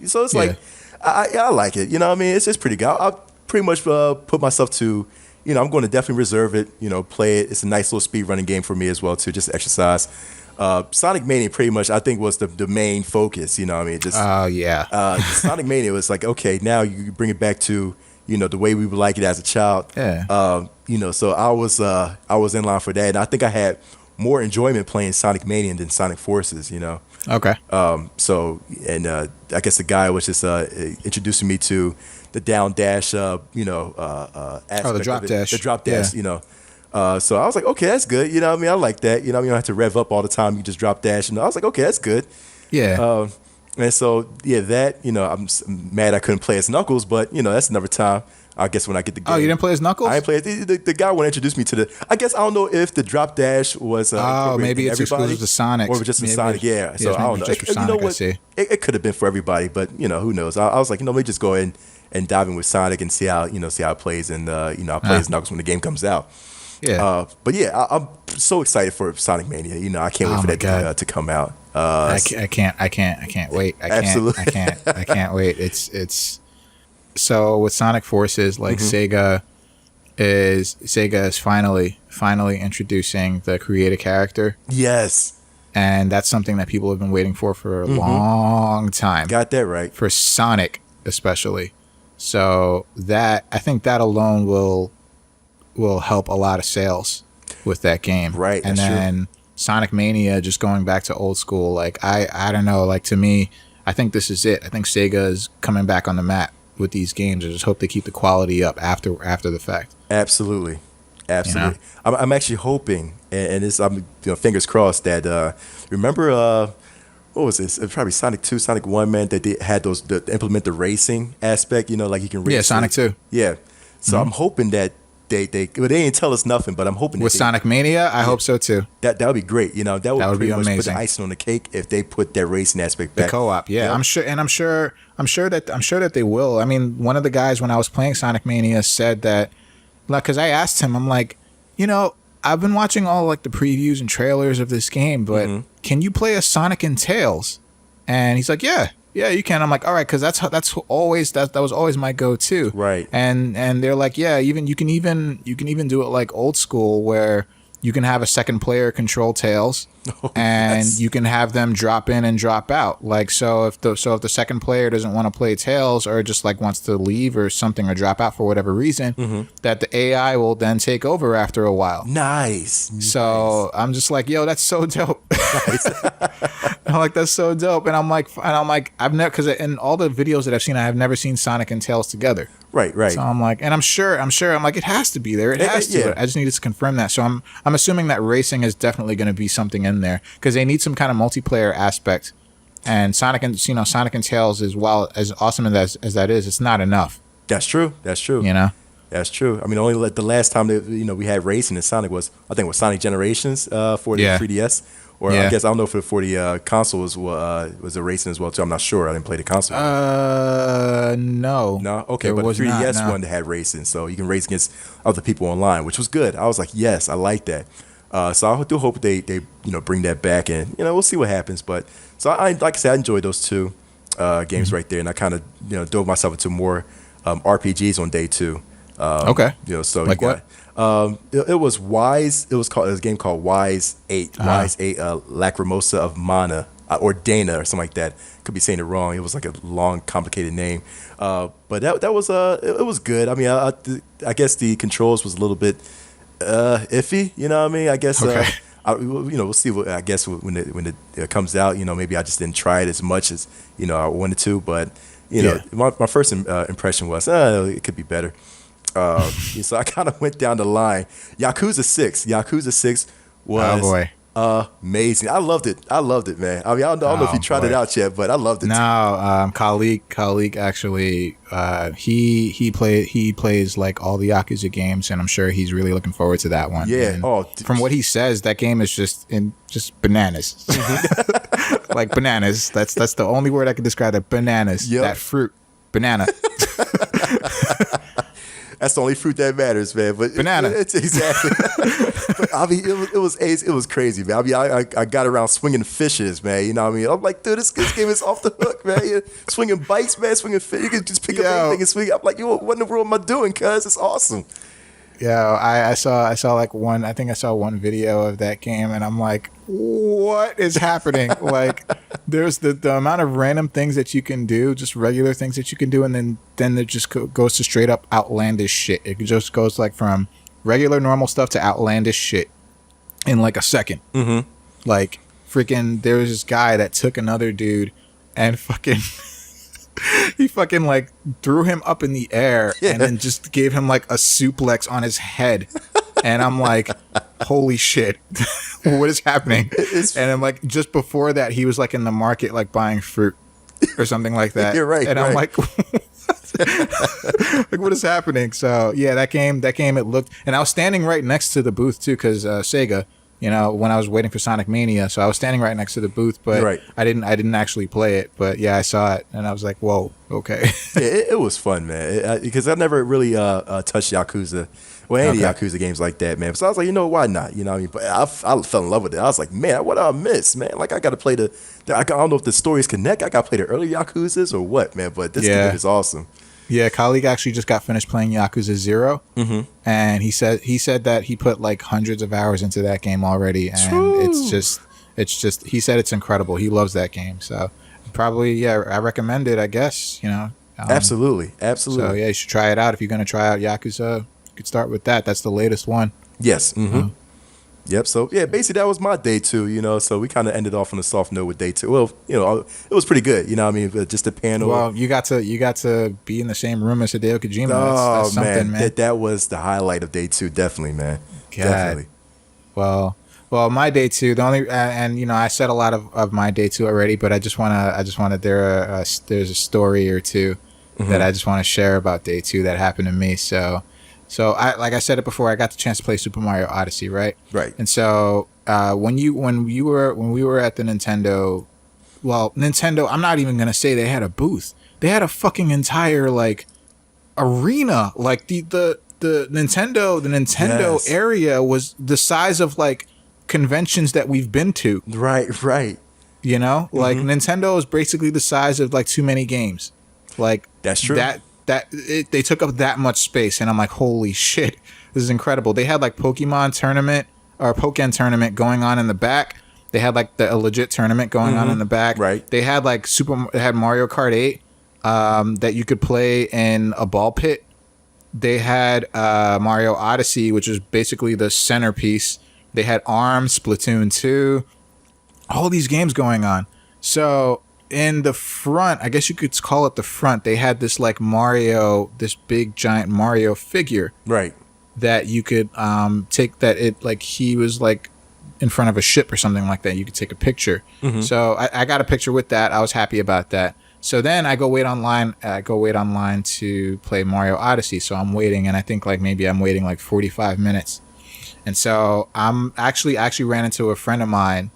So it's like I like it. I mean, it's pretty good. I'll pretty much put myself to. I'm going to definitely reserve it. Play it. It's a nice little speed running game for me as well too. Just exercise. Sonic Mania pretty much I think was the main focus. I mean, just Sonic Mania was like, okay, now you bring it back to the way we would like it as a child. Yeah. So I was in line for that, and I think I had more enjoyment playing Sonic Mania than Sonic Forces. Okay. So I guess the guy was just introducing me to the down dash. Aspect the drop dash. The drop dash. So I was like, okay, that's good. I mean, I like that. You don't have to rev up all the time. You just drop dash. I was like, okay, that's good. Yeah. And so, that, I'm mad I couldn't play as Knuckles, but, that's another time, I guess, when I get the game. Oh, you didn't play as Knuckles? I didn't play it. The guy would introduce me to I guess, I don't know if the drop dash was maybe it's exclusive to Sonic. Or just for Sonic, yeah. So I don't know. Just for Sonic, I see. It could have been for everybody, but, who knows. I was like, let me just go ahead and dive in with Sonic and see how it plays. And, I'll play as Knuckles when the game comes out. Yeah. But yeah, I'm so excited for Sonic Mania. I can't wait for that to come out. I can't wait. Absolutely. I can't wait. It's so with Sonic Forces, like Sega is finally introducing the create a character. Yes. And that's something that people have been waiting for a long time. Got that right. For Sonic especially. So I think that alone will help a lot of sales with that game. Right. And then true. Sonic Mania, just going back to old school, like I don't know, like to me, I think this is it. I think Sega is coming back on the map with these games. I just hope they keep the quality up after the fact. Absolutely. I'm actually hoping, and it's I'm fingers crossed that remember what was this? It was probably Sonic 2, Sonic 1, man, that they had those implement the racing aspect, like you can race. Yeah, Sonic 2. Yeah. So I'm hoping that they didn't tell us nothing, but I'm hoping with Sonic Mania, I hope so too. That would be great. That would be amazing. Put the icing on the cake if they put that racing aspect back. The co-op, yeah. I'm sure that they will. I mean, one of the guys when I was playing Sonic Mania said that, like, because I asked him, I'm like, I've been watching all like the previews and trailers of this game, but can you play a Sonic and Tails? And he's like, yeah, you can. I'm like, all right, because that was always my go-to. Right. And they're like, yeah, you can even do it like old school where you can have a second player control Tails, and you can have them drop in and drop out. Like if the second player doesn't want to play Tails or just like wants to leave or something or drop out for whatever reason, that the AI will then take over after a while. Nice. So I'm just like, yo, that's so dope. I'm like, that's so dope. And I'm like, I've never, because in all the videos that I've seen, I have never seen Sonic and Tails together. Right. So I'm like, and I'm sure, I'm like, it has to be there. It has to. Yeah. I just needed to confirm that. So I'm assuming that racing is definitely going to be something in there because they need some kind of multiplayer aspect. And Sonic and Tails, as well as awesome as that is, it's not enough. That's true. That's true. I mean, only the last time that we had racing in Sonic was Sonic Generations for the 3DS. Or I guess I don't know if for the console was a racing as well too. I'm not sure. I didn't play the console. No. No. Okay, but the 3DS one that had racing, so you can race against other people online, which was good. I was like, yes, I like that. So I do hope they bring that back, and we'll see what happens. But so I like I said, I enjoyed those two games right there, and I kind of dove myself into more RPGs on day two. Okay. So like what? It was Wise. It was a game called Wise 8. Wise 8, Lacrimosa of Mana, or Dana, or something like that. Could be saying it wrong. It was like a long, complicated name. But that was it was good. I mean, I guess the controls was a little bit iffy. You know what I mean? I guess. Okay. We'll see. I guess when it comes out, maybe I just didn't try it as much as I wanted to. But my first impression was it could be better. So I kind of went down the line. Yakuza 6 was Oh boy. amazing. I loved it, man. I mean, I don't know if you tried it out yet, but I loved it. No, Kalik actually, he plays like all the Yakuza games, and I'm sure he's really looking forward to that one. Yeah. And from what he says, that game is just bananas, like bananas. That's the only word I can describe it. Bananas. Yep. That fruit, banana. That's the only fruit that matters, man. But banana. It's exactly. But, I mean, it was crazy, man. I mean, I got around swinging fishes, man. You know what I mean? I'm like, dude, this game is off the hook, man. You're swinging bikes, man. Swinging fish. You can just pick up anything and swing. I'm like, what in the world am I doing? Cuz it's awesome. Yeah, I saw like one. I think I saw one video of that game, and I'm like, what is happening? Like, there's the amount of random things that you can do, just regular things that you can do, and then it just goes to straight up outlandish shit. It just goes like from regular normal stuff to outlandish shit in like a second. Mm-hmm. Like freaking, there was this guy that took another dude and fucking. He fucking like threw him up in the air and then just gave him like a suplex on his head. And I'm like, holy shit, what is happening? And I'm like, just before that, he was like in the market, like buying fruit or something like that. You're right. And I'm like, like, what is happening? So yeah, that game, it looked, and I was standing right next to the booth too, because Sega, you know, when I was waiting for Sonic Mania, so I was standing right next to the booth, but I didn't actually play it, but yeah, I saw it, and I was like, whoa, okay. Yeah, it was fun, man, because I never really touched Yakuza, any Yakuza games like that, man. So I was like, you know, why not? You know what I mean? But I fell in love with it. I was like, man, what did I miss, man? Like, I got to play I don't know if the stories connect. I got to play the early Yakuzas or what, man, but this game is awesome. Yeah, colleague actually just got finished playing Yakuza 0, and he said that he put like hundreds of hours into that game already, and it's just he said it's incredible. He loves that game, so probably I recommend it. I guess, you know. Absolutely. So yeah, you should try it out if you're gonna try out Yakuza. You could start with that. That's the latest one. Yes. Mm-hmm. Yep. So yeah, basically that was my day 2, you know. So we kind of ended off on a soft note with day 2. Well, you know, it was pretty good, you know what I mean? But just the panel. Well, you got to be in the same room as Hideo Kojima. That's something, man. That was the highlight of day 2, definitely, man. God. Definitely. Well, my day 2. The only and you know, I said a lot of my day 2 already, but there's a story or two that I just want to share about day 2 that happened to me. So like I said it before, I got the chance to play Super Mario Odyssey, right? Right. And so when we were at the Nintendo, I'm not even gonna say they had a booth. They had a fucking entire like arena. Like the Nintendo area was the size of like conventions that we've been to. Right. You know, like Nintendo is basically the size of like too many games. Like that's true. They took up that much space, and I'm like, holy shit, this is incredible. They had like Pokken tournament going on in the back. They had like a legit tournament going on in the back. Right. They had like they had Mario Kart 8 that you could play in a ball pit. They had Mario Odyssey, which is basically the centerpiece. They had ARMS, Splatoon 2, all these games going on. So in the front, I guess you could call it the front, they had this like Mario, this big giant Mario figure. Right. That you could take, that it like he was like in front of a ship or something like that. You could take a picture. So I got a picture with that. I was happy about that. So then I go wait online to play Mario Odyssey. So I'm waiting, and I think like maybe I'm waiting like 45 minutes. And so I'm actually ran into a friend of mine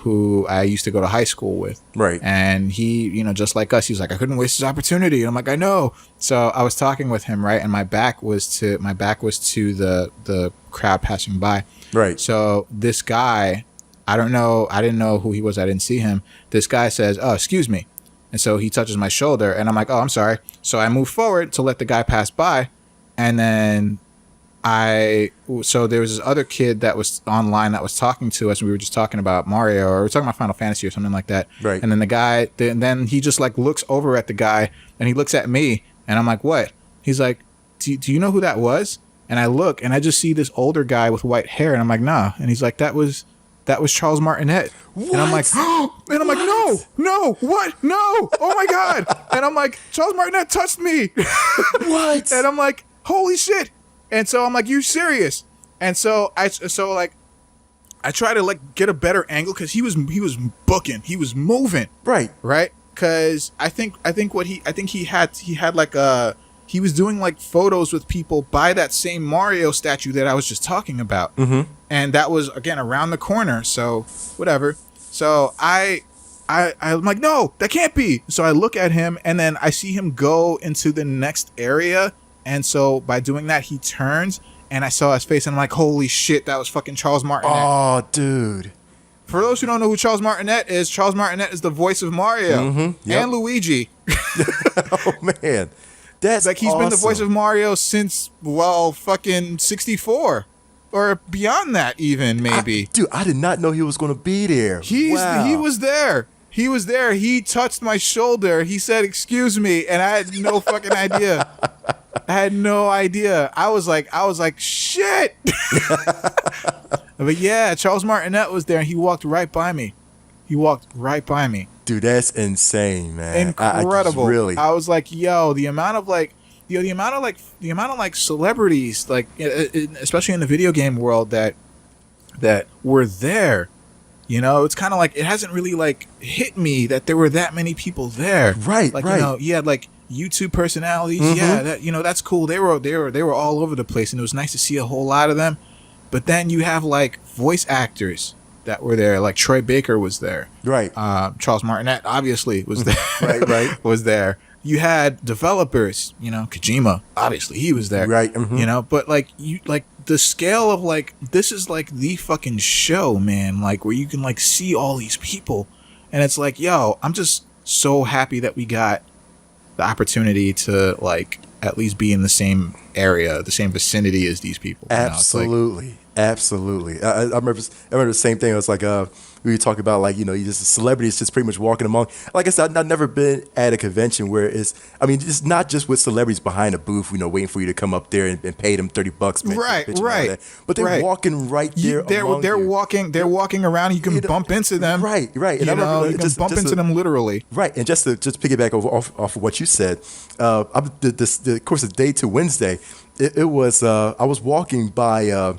who I used to go to high school with. Right. And he, you know, just like us, he was like, I couldn't waste this opportunity. And I'm like, I know. So I was talking with him, right? And my back was to the crowd passing by. Right. So this guy, I didn't know who he was. I didn't see him. This guy says, oh, excuse me. And so he touches my shoulder, and I'm like, oh, I'm sorry. So I move forward to let the guy pass by. And then so there was this other kid that was online that was talking to us, and we were just talking about Mario, or we were talking about Final Fantasy or something like that. Right. And then the guy, then he just like looks over at the guy, and he looks at me, and I'm like, what? He's like, do you know who that was? And I look, and I just see this older guy with white hair, and I'm like, nah. And he's like, that was Charles Martinet. What? And I'm like, no, what? No, oh my God. And I'm like, Charles Martinet touched me. What? And I'm like, holy shit. And so I'm like, you serious? And so I try to like get a better angle because he was booking, he was moving, right, because I think he was doing like photos with people by that same Mario statue that I was just talking about, and that was again around the corner. So whatever. So I'm like, no, that can't be. So I look at him, and then I see him go into the next area, and so by doing that, he turns. And I saw his face, and I'm like, holy shit, that was fucking Charles Martinet. Oh, dude. For those who don't know who Charles Martinet is the voice of Mario and Luigi. Oh, man. That's like, he's been the voice of Mario since, well, fucking 64. Or beyond that, even, maybe. Dude, I did not know he was going to be there. He was there. He was there. He touched my shoulder. He said, excuse me. And I had no fucking idea. I had no idea. I was like, shit. But yeah, Charles Martinet was there, and he walked right by me. Dude, that's insane, man. Incredible. I was like, yo, the amount of celebrities, like, especially in the video game world, that were there. You know, it's kind of like, it hasn't really like hit me that there were that many people there. Right, like, right. You know, you had like YouTube personalities. Yeah, that, you know, that's cool. They were all over the place, and it was nice to see a whole lot of them. But then you have like voice actors that were there, like Troy Baker was there. Right. Charles Martinet obviously was there. right. Was there. You had developers, you know, Kojima, obviously he was there. Right. You know, but like the scale of like, this is like the fucking show, man, like where you can like see all these people, and it's like, yo, I'm just so happy that we got the opportunity to like at least be in the same area, the same vicinity as these people. Absolutely. Absolutely. I remember the same thing. It was like we were talking about, like, you know, you just celebrities just pretty much walking among. Like I said, I've never been at a convention where it's not just with celebrities behind a booth, you know, waiting for you to come up there and pay them $30. Man, right. But they're walking right there. They're walking around. You can bump into them. Right. And you can bump into them literally. Right. And just to piggyback off of what you said, of course, the day to Wednesday, it was I was walking by.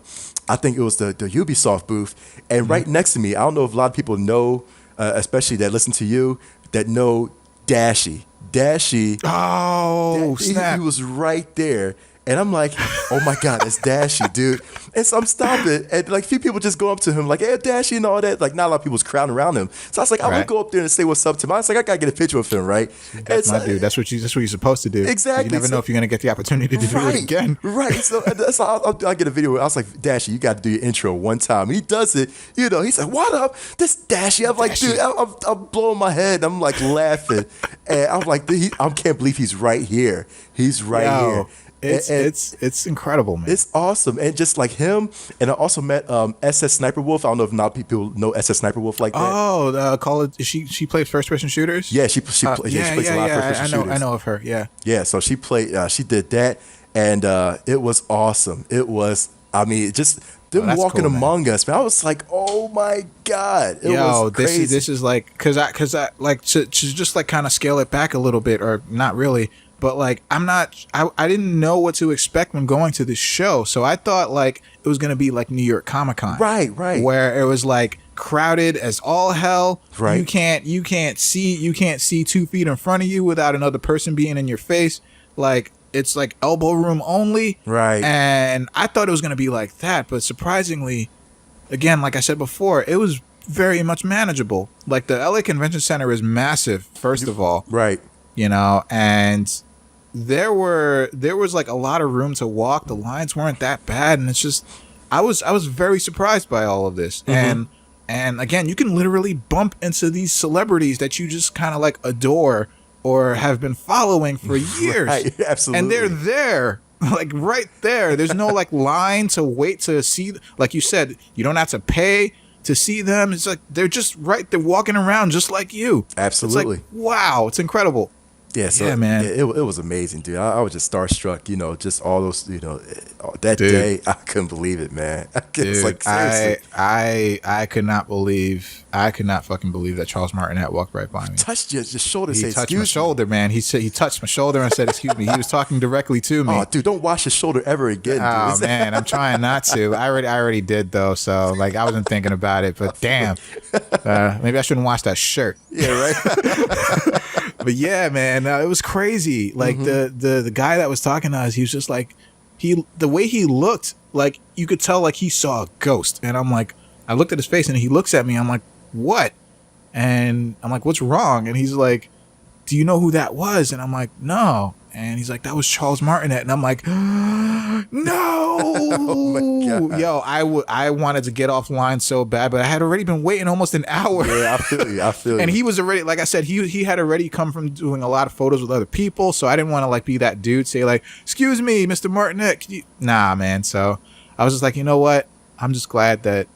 I think it was the Ubisoft booth, and right next to me, I don't know if a lot of people know, especially that listen to you, that know Dashy. Oh, snap. He was right there. And I'm like, oh my God, that's Dashy, dude. And so I'm stopping, and like a few people just go up to him, like, hey, Dashy and all that. Like, not a lot of people was crowding around him. So I was like, I'm gonna go up there and say what's up to him. I was like, I gotta get a picture with him, right? That's my dude. That's what you're supposed to do. Exactly. You never know if you're gonna get the opportunity to do it again. Right. So I'll get a video. I was like, Dashy, you got to do your intro one time. And he does it. You know, he's like, what up? This Dashy. I'm like, dude, I'm blowing my head. I'm like laughing, and I'm like, I can't believe he's right here. He's right here. It's incredible, man. It's awesome. And just like him, and I also met SS Sniper Wolf. I don't know if not people know SS Sniper Wolf like that. Oh, call it. She plays first person shooters. Yeah, she plays a lot of first person shooters. I know of her. Yeah. So she played. She did that, and it was awesome. It was. I mean, just them walking among us, man. I was like, oh my God, it was crazy. This is like, because I like to just like kind of scale it back a little bit, or not really. But like, I didn't know what to expect when going to this show. So I thought like it was going to be like New York Comic Con. Right. Where it was like crowded as all hell. Right. You can't see 2 feet in front of you without another person being in your face. Like, it's like elbow room only. Right. And I thought it was going to be like that. But surprisingly, again, like I said before, it was very much manageable. Like, the LA Convention Center is massive, first of all. Right. You know, and there was like a lot of room to walk. The lines weren't that bad, and it's just I was very surprised by all of this. And again, you can literally bump into these celebrities that you just kind of like adore or have been following for years. Right, absolutely. And they're there, like right there. There's no like line to wait to see. Like you said, you don't have to pay to see them. It's like they're just right there walking around just like you. Absolutely. It's like, wow, it's incredible. Yeah, so yeah, man. it was amazing, dude. I was just starstruck, just all those, that Dude. day. I couldn't believe it, man. It's Dude, like, seriously. I could not fucking believe that Charles Martinet walked right by me. Touched your shoulder, He said, touched my excuse me. shoulder, man. He touched my shoulder and said, "Excuse me." He was talking directly to me. Oh, dude, don't wash your shoulder ever again, dude. Oh man, I'm trying not to. I already did though, so like I wasn't thinking about it. But damn, maybe I shouldn't wash that shirt. Yeah, right. But yeah, man, it was crazy. Like the guy that was talking to us, he was just like the way he looked, like you could tell like he saw a ghost. And I'm like, I looked at his face and he looks at me. I'm like, what? And I'm like, what's wrong? And he's like, do you know who that was? And I'm like, no. And he's like, that was Charles Martinet. And I'm like, no. Oh my God. Yo, I wanted to get offline so bad, but I had already been waiting almost an hour. Yeah, I feel you. And he was already, like I said, he had already come from doing a lot of photos with other people. So I didn't want to like be that dude, say like, excuse me, Mr. Martinet. Can you? Nah, man. So I was just like, you know what? I'm just glad that's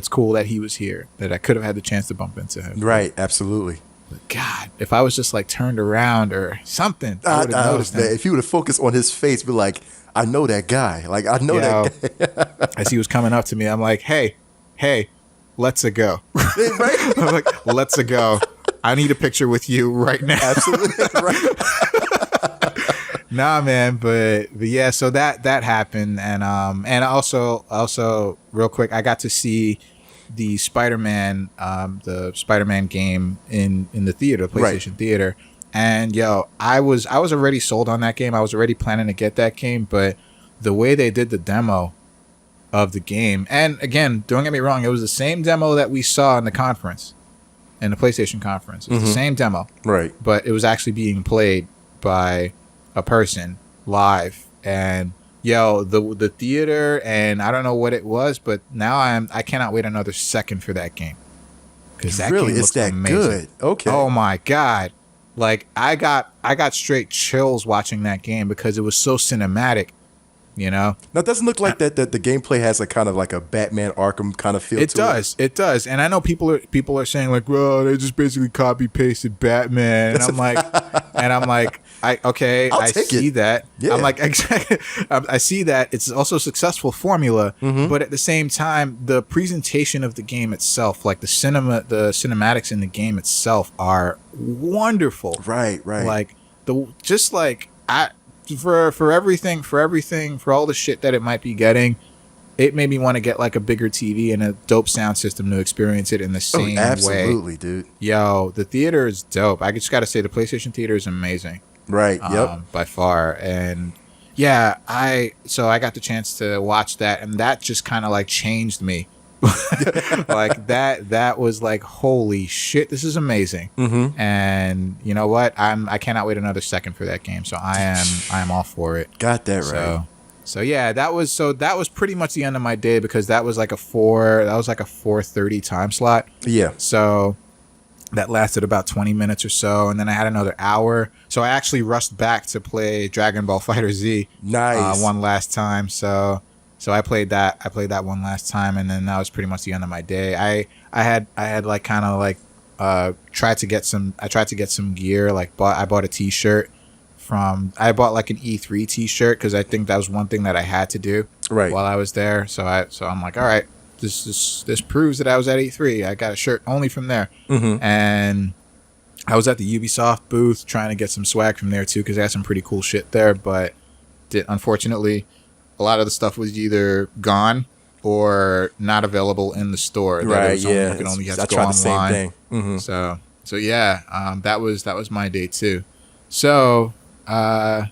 cool that he was here, that I could have had the chance to bump into him. Right, absolutely. But God, if I was just like turned around or something, I would have noticed him. If you would have focused on his face, be like, I know that guy. Like, I know that guy. As he was coming up to me, I'm like, hey, let's go. Right? I'm like, let's go. I need a picture with you right now. Absolutely. Right. Nah, man, but yeah, so that happened, and also real quick, I got to see the Spider-Man game in the theater, the PlayStation theater, and yo, I was already sold on that game. I was already planning to get that game, but the way they did the demo of the game, and again, don't get me wrong, it was the same demo that we saw in the conference, in the PlayStation conference. It's the same demo, right? But it was actually being played by a person live, and yo, the theater, and I don't know what it was, but now I cannot wait another second for that game, because that game looks that amazing. Good. Okay. Oh my God, like I got straight chills watching that game because it was so cinematic. Now it doesn't look like that the gameplay has a kind of like a Batman Arkham kind of feel to it. It does. And I know people are saying like, well, they just basically copy pasted Batman. And I'm like, I see that. Yeah. I'm like, exactly. I see that. It's also a successful formula, but at the same time, the presentation of the game itself, like the cinematics in the game itself are wonderful. Right. Like for everything, for all the shit that it might be getting, it made me want to get like a bigger TV and a dope sound system to experience it in the same way. Absolutely, dude. Yo, the theater is dope. I just got to say the PlayStation theater is amazing. Right. Yep. By far. And yeah, so I got the chance to watch that, and that just kind of like changed me. Like that was like, holy shit, this is amazing. And you know what, I cannot wait another second for that game, so I am all for it. Got that right. So yeah, that was pretty much the end of my day, because that was like a 4:30 time slot. Yeah, so that lasted about 20 minutes or so, and then I had another hour, so I actually rushed back to play Dragon Ball FighterZ one last time. So I played that one last time, and then that was pretty much the end of my day. I had like kind of like tried to get some gear. Like I bought a t-shirt I bought like an E3 t-shirt, because I think that was one thing that I had to do while I was there. So I'm like, all right, this proves that I was at E3. I got a shirt only from there. And I was at the Ubisoft booth trying to get some swag from there too, because they had some pretty cool shit there, but unfortunately, a lot of the stuff was either gone or not available in the store. Right. Yeah. You can only have to I go tried online. the same thing. So yeah, that was my day too. So I'm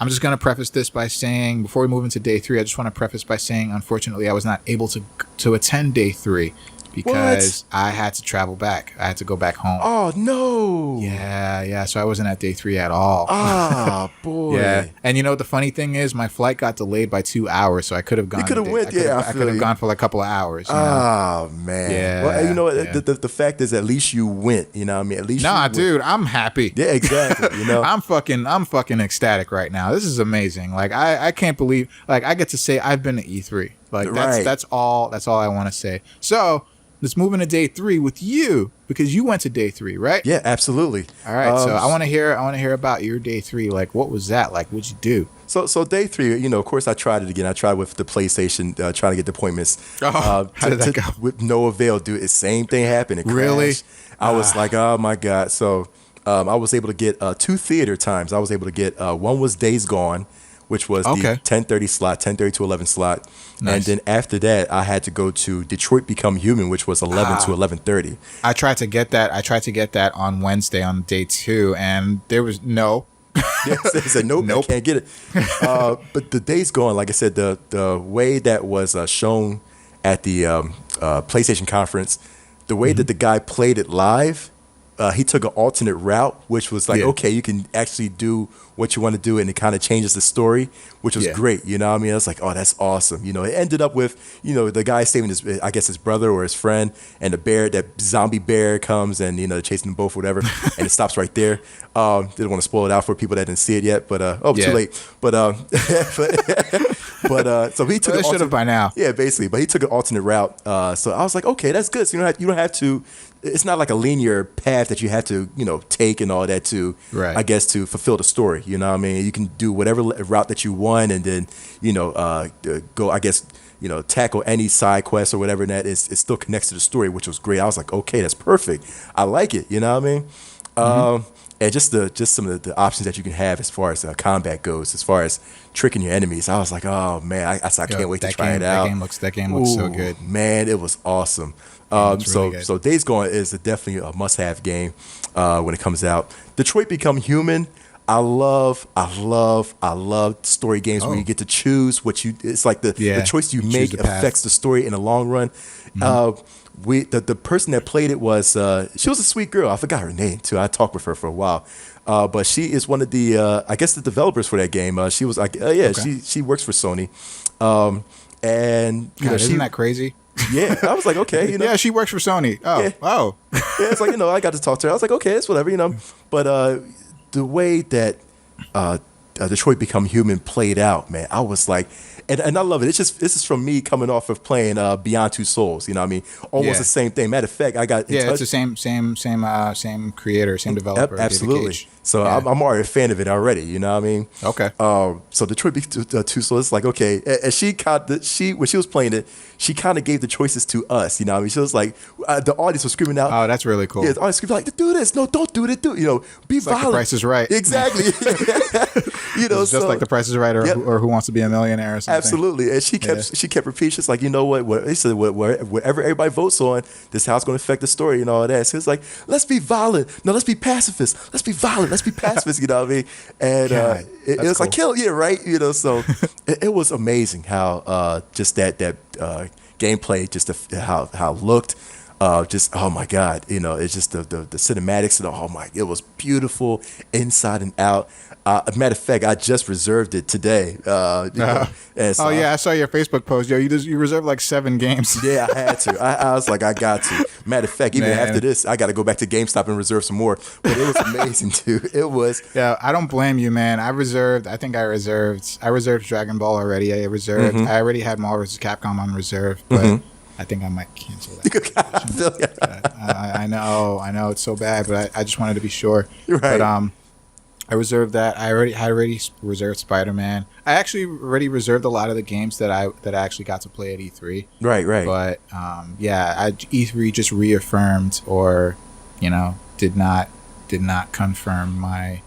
just gonna preface this by saying, before we move into day 3, I just want to preface by saying, unfortunately, I was not able to attend day 3. Because I had to travel back. I had to go back home. Oh, no. Yeah. So I wasn't at day 3 at all. Ah, boy. Yeah. And you know what the funny thing is? My flight got delayed by 2 hours, so I could have gone. You could have went, I could have gone for like a couple of hours. Oh, man. Yeah. Well, you know what? The fact is, at least you went. You know what I mean? At least dude, I'm happy. Yeah, exactly. You know, I'm fucking ecstatic right now. This is amazing. Like I can't believe, like I get to say I've been to E3. Like that's all I want to say. So let's move into day 3 with you, because you went to day 3, right? Yeah, absolutely. All right. So I want to hear about your day 3. Like, what was that? Like, what'd you do? So day 3, of course, I tried it again. I tried with the PlayStation, trying to get the appointments. How did that go? With no avail, dude. The same thing happened. It Really? crashed. I was like, oh my God. So I was able to get 2 theater times. I was able to get one was Days Gone, which was the 10:30 slot, 10:30 to 11 slot. Nice. And then after that, I had to go to Detroit Become Human, which was 11 to 11:30. I tried to get that on Wednesday on day 2, and there was no. They said nope, I can't get it. But the Days Gone, like I said, the way that was shown at the PlayStation conference, the way that the guy played it live, he took an alternate route, which was like, okay, you can actually do what you want to do, and it kind of changes the story, which was great. You know what I mean? I was like, oh, that's awesome. It ended up with, the guy saving his brother or his friend, and that zombie bear comes and, chasing them both, whatever, and it stops right there. Didn't want to spoil it out for people that didn't see it yet, but, too late. But, so he took should have by now. Yeah, basically. But he took an alternate route. So I was like, okay, that's good. So you don't have to, it's not like a linear path that you have to, take and all that to, I guess, to fulfill the story. You know what I mean? You can do whatever route that you want, and then, go, I guess, tackle any side quest or whatever, and that is, it still connects to the story, which was great. I was like, okay, that's perfect. I like it. You know what I mean? And just some of the options that you can have as far as combat goes, as far as tricking your enemies. I was like, oh man, I can't wait to try it out. That game looks so good. Man, it was awesome. So Days Gone is definitely a must-have game when it comes out. Detroit Become Human. I love story games where you get to choose what you. It's like the choice you make affects the story in the long run. The person that played it was she was a sweet girl. I forgot her name too. I talked with her for a while, but she is one of the I guess the developers for that game. She was like she works for Sony, and isn't that crazy? Yeah, I was like, okay, yeah, she works for Sony. Oh, yeah, it's like I got to talk to her. I was like, okay, it's whatever, but the way that Detroit Become Human played out, man, I was like, and I love it. This is from me coming off of playing Beyond Two Souls. You know what I mean? Almost the same thing. Matter of fact, I got it's the same creator, same developer. Absolutely. So I'm already a fan of it already. You know what I mean? Okay. So Detroit Become Two Souls, it's like, okay, and when she was playing it, she kind of gave the choices to us. You know what I mean? She was like, the audience was screaming out. Oh, that's really cool. Yeah, the audience screaming like, do this. No, don't do it. Be violent. Like The Price is Right. Exactly. It's just like The Price is Right, or Who Wants to Be a Millionaire or something. Absolutely. And she kept repeating, she's like, you know what? They said, whatever everybody votes on, this is how it's going to affect the story and all that. So it's like, let's be violent. No, let's be pacifist. Let's be violent. Let's be pacifist. You know what I mean? And it was cool. Like, kill, right? So it was amazing how just that gameplay, just how it looked. Just, oh my God, it's just the cinematics and it was beautiful inside and out. Matter of fact, I just reserved it today. And so I saw your Facebook post. Yo, you reserved like 7 games. Yeah, I had to. I was like, I got to. Matter of fact, even after this, I got to go back to GameStop and reserve some more. But it was amazing too. It was. Yeah, I don't blame you, man. I reserved Dragon Ball already. I already had Marvel vs. Capcom on reserve, but I think I might cancel that. I know it's so bad, but I just wanted to be sure. You're right. But I reserved that. I already reserved Spider-Man. I actually already reserved a lot of the games that I actually got to play at E3. Right. But E3 just reaffirmed or did not confirm my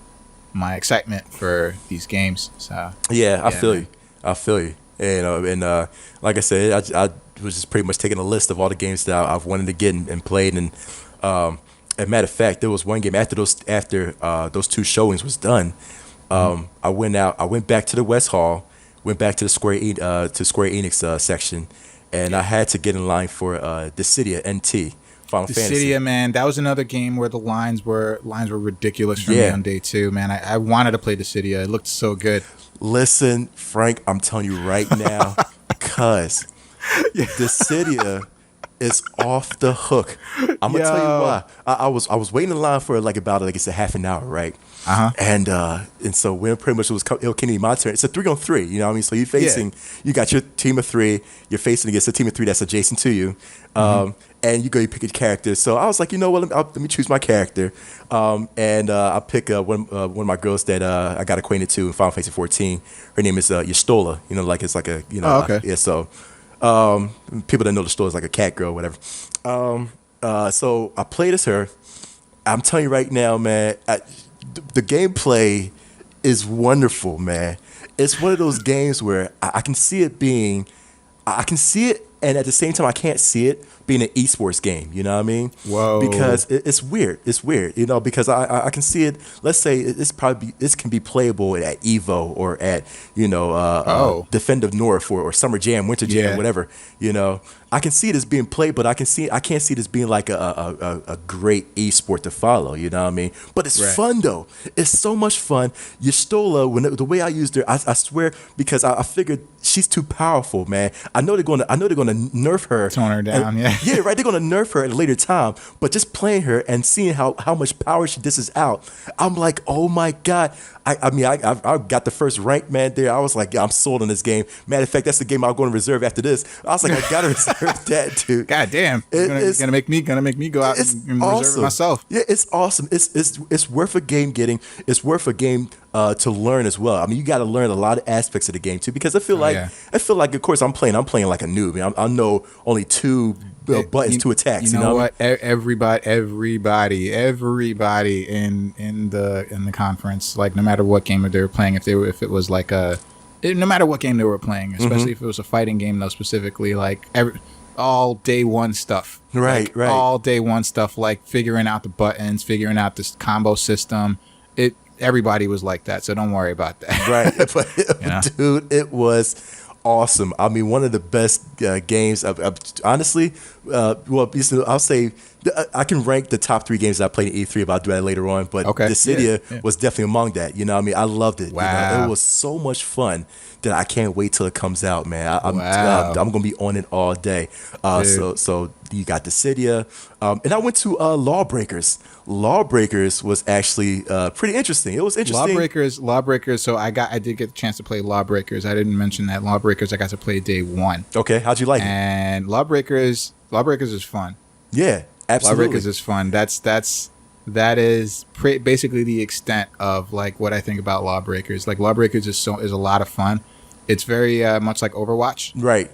excitement for these games. So I feel you. And like I said, I was just pretty much taking a list of all the games that I've wanted to get and played. And as a matter of fact, there was one game after those 2 showings was done. I went back to the West Hall, went back to the Square Enix section, and I had to get in line for Dissidia NT. Final Fantasy. Dissidia, man, that was another game where the lines were ridiculous for me on day 2. Man, I wanted to play Dissidia. It looked so good. Listen, Frank, I'm telling you right now, cuz Dissidia is off the hook. I'm gonna tell you why. I was waiting in line for like about like it's a half an hour, right? And so when pretty much it came to my turn. It's a 3-on-3. You know what I mean? So you're facing. You got your team of 3. You're facing against a team of 3 that's adjacent to you. And you pick a character. So I was like, you know what? Let me choose my character. And I pick one of my girls that I got acquainted to in Final Fantasy 14. Her name is Yastola. You know, like it's like a okay. So people that know the story is like a cat girl, whatever. So I played as her. I'm telling you right now, man, the gameplay is wonderful, man. It's one of those games where I can see it, and at the same time I can't see it being an esports game. You know what I mean? Whoa! Because it's weird. It's weird, you know. Because I can see it. Let's say this can be playable at Evo or at Defend of North or Summer Jam, Winter Jam, whatever. You know, I can see it as being played, but I can't see it as being like a great esport to follow. You know what I mean? But it's fun though. It's so much fun. Yastola, the way I used her, I swear, because I figured she's too powerful, man. I know they're gonna nerf her, tone her down, yeah, right. They're gonna nerf her at a later time, but just playing her and seeing how much power she dishes out, I'm like, oh my god. I got the first rank, man. There, I was like, I'm sold on this game. Matter of fact, that's the game I'm going to reserve after this. I was like, I gotta reserve that, dude. God damn, gonna make me go out and reserve it myself. Yeah, it's awesome. It's worth a game getting. It's worth a game to learn as well. I mean, you got to learn a lot of aspects of the game too, because I feel like, of course, I'm playing like a noob. I know only 2 buttons to attack. You know what? Everybody in the conference, like no matter what game they were playing, no matter what game they were playing, especially if it was a fighting game though, specifically, like all day one stuff. Right. All day one stuff, like figuring out the buttons, figuring out this combo system. Everybody was like that, so don't worry about that. Right. But, dude, it was awesome. I mean, one of the best games. Honestly, I'll say I can rank the top 3 games that I played in E3, but I'll do that later on. But Dissidia was definitely among that. You know what I mean? I loved it. Wow. You know, it was so much fun that I can't wait till it comes out, man. I'm going to be on it all day. So you got Dissidia. And I went to Lawbreakers. Lawbreakers was actually pretty interesting. It was interesting. Lawbreakers. So I did get the chance to play Lawbreakers. I didn't mention that Lawbreakers I got to play day 1. Okay, how'd you like it? And Lawbreakers is fun. Yeah, absolutely. Lawbreakers is fun. That is basically the extent of like what I think about Lawbreakers. Like Lawbreakers is a lot of fun. It's very much like Overwatch, right?